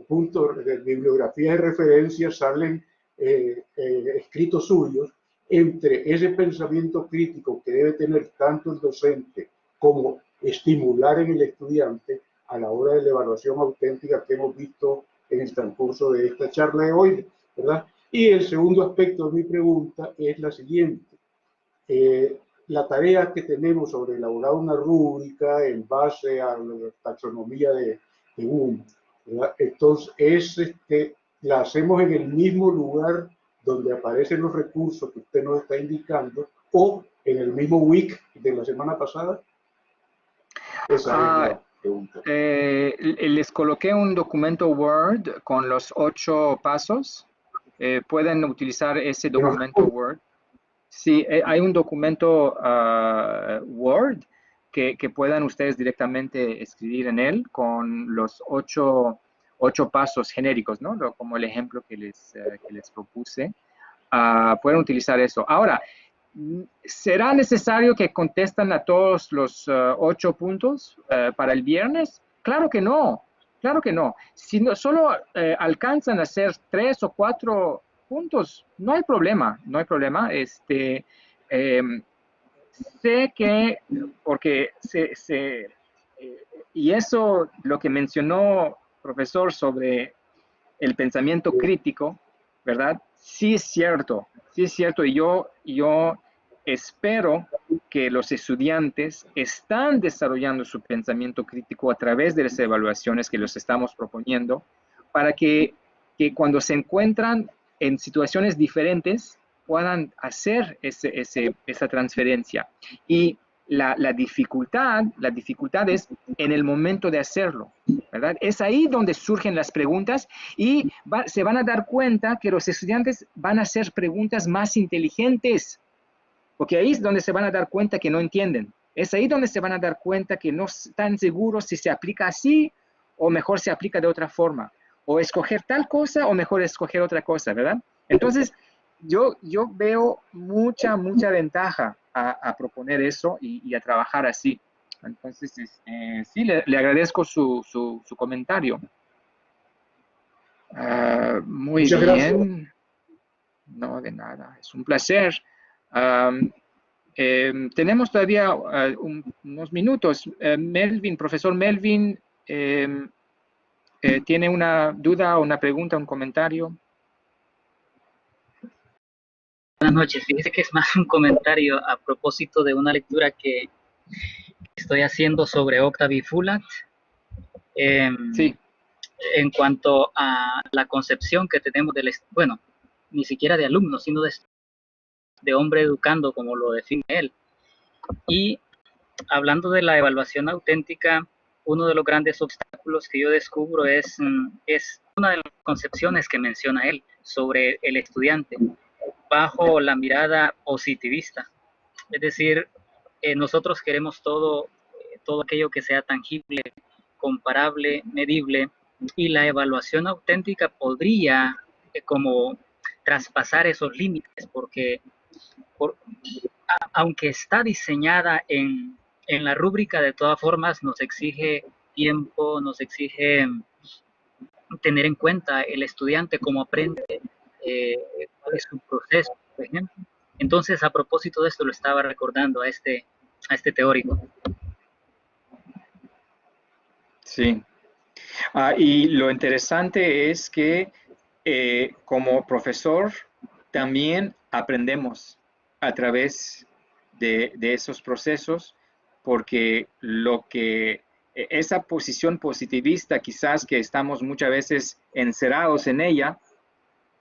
puntos de bibliografía de referencia salen escritos suyos entre ese pensamiento crítico que debe tener tanto el docente como estimular en el estudiante a la hora de la evaluación auténtica que hemos visto en el transcurso de esta charla de hoy, ¿verdad? Y el segundo aspecto de mi pregunta es la siguiente. La tarea que tenemos sobre elaborar una rúbrica en base a la taxonomía de Bloom, ¿verdad? Entonces, la hacemos en el mismo lugar donde aparecen los recursos que usted nos está indicando o en el mismo week de la semana pasada. Esa es la pregunta. Les coloqué un documento Word con los 8 pasos. Pueden utilizar ese documento Word. Sí, hay un documento Word que puedan ustedes directamente escribir en él con los 8 pasos genéricos, ¿no? Como el ejemplo que les propuse. Pueden utilizar eso. Ahora, ¿será necesario que contestan a todos los 8 puntos para el viernes? Claro que no, claro que no. Si solo alcanzan a hacer 3 o 4 puntos, no hay problema, no hay problema. Sé que, porque y eso, lo que mencionó profesor sobre el pensamiento crítico, ¿verdad? Sí es cierto, y yo espero que los estudiantes están desarrollando su pensamiento crítico a través de las evaluaciones que los estamos proponiendo, para que cuando se encuentran en situaciones diferentes puedan hacer esa transferencia. Y la dificultad es en el momento de hacerlo, ¿verdad? Es ahí donde surgen las preguntas y se van a dar cuenta que los estudiantes van a hacer preguntas más inteligentes, porque ahí es donde se van a dar cuenta que no entienden. Es ahí donde se van a dar cuenta que no están seguros si se aplica así o mejor se aplica de otra forma, o escoger tal cosa o mejor escoger otra cosa, ¿verdad? Entonces, yo veo mucha ventaja a proponer eso y a trabajar así. Entonces, sí, le agradezco su comentario. Muy Muchas bien. gracias. No, de nada. Es un placer. Tenemos todavía unos minutos. Melvin, profesor Melvin, ¿tiene una duda, una pregunta, un comentario? Buenas noches. Fíjese que es más un comentario a propósito de una lectura que estoy haciendo sobre Octavie Fulat. Sí. En cuanto a la concepción que tenemos bueno, ni siquiera de alumnos, sino de hombre educando, como lo define él. Y hablando de la evaluación auténtica, uno de los grandes obstáculos que yo descubro es una de las concepciones que menciona él sobre el estudiante bajo la mirada positivista. Es decir, nosotros queremos todo aquello que sea tangible, comparable, medible, y la evaluación auténtica podría como traspasar esos límites, porque aunque está diseñada en la rúbrica, de todas formas nos exige tiempo, nos exige tener en cuenta el estudiante cómo aprende, cuál es su proceso, por ejemplo. Entonces, a propósito de esto, lo estaba recordando a este teórico. Sí. Y lo interesante es que como profesor también aprendemos a través de esos procesos, porque esa posición positivista quizás que estamos muchas veces encerrados en ella,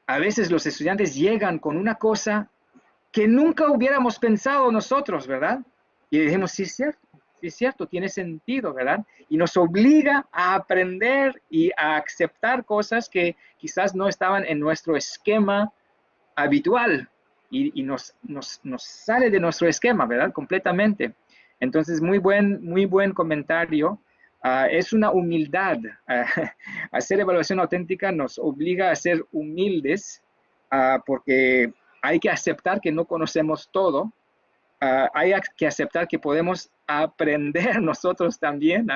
a veces los estudiantes llegan con una cosa que nunca hubiéramos pensado nosotros, ¿verdad? Y dijimos, sí es cierto, tiene sentido, ¿verdad? Y nos obliga a aprender y a aceptar cosas que quizás no estaban en nuestro esquema habitual y nos sale de nuestro esquema, ¿verdad? Completamente. Entonces, muy buen comentario. Es una humildad. Hacer evaluación auténtica nos obliga a ser humildes porque hay que aceptar que no conocemos todo. Hay que aceptar que podemos aprender nosotros también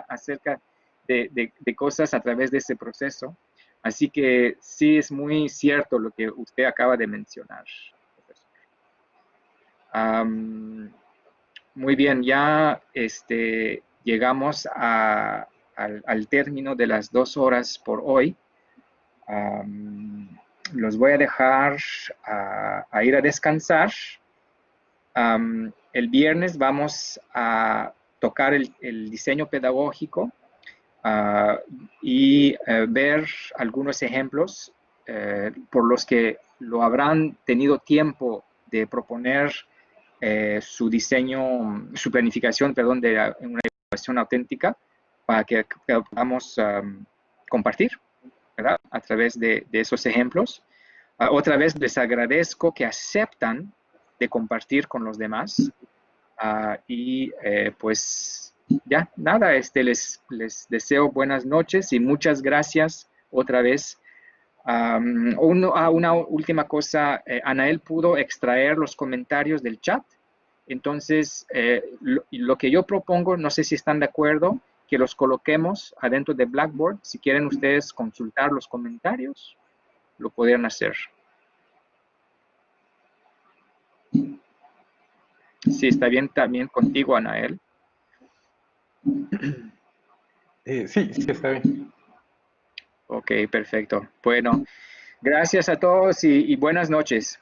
acerca de cosas a través de ese proceso. Así que sí es muy cierto lo que usted acaba de mencionar, profesor. Muy bien, ya llegamos al término de las 2 horas por hoy. Los voy a dejar a ir a descansar. El viernes vamos a tocar el diseño pedagógico y ver algunos ejemplos por los que lo habrán tenido tiempo de proponer su diseño, su planificación, perdón, de una evaluación auténtica para que podamos compartir, ¿verdad? A través de esos ejemplos. Otra vez les agradezco que aceptan de compartir con los demás y pues ya, nada, les deseo buenas noches y muchas gracias otra vez. Una última cosa, Anael pudo extraer los comentarios del chat, entonces lo que yo propongo, no sé si están de acuerdo, que los coloquemos adentro de Blackboard. Si quieren ustedes consultar los comentarios, lo podrían hacer. Sí, está bien también contigo, Anael. Sí, está bien. Ok, perfecto. Bueno, gracias a todos y buenas noches.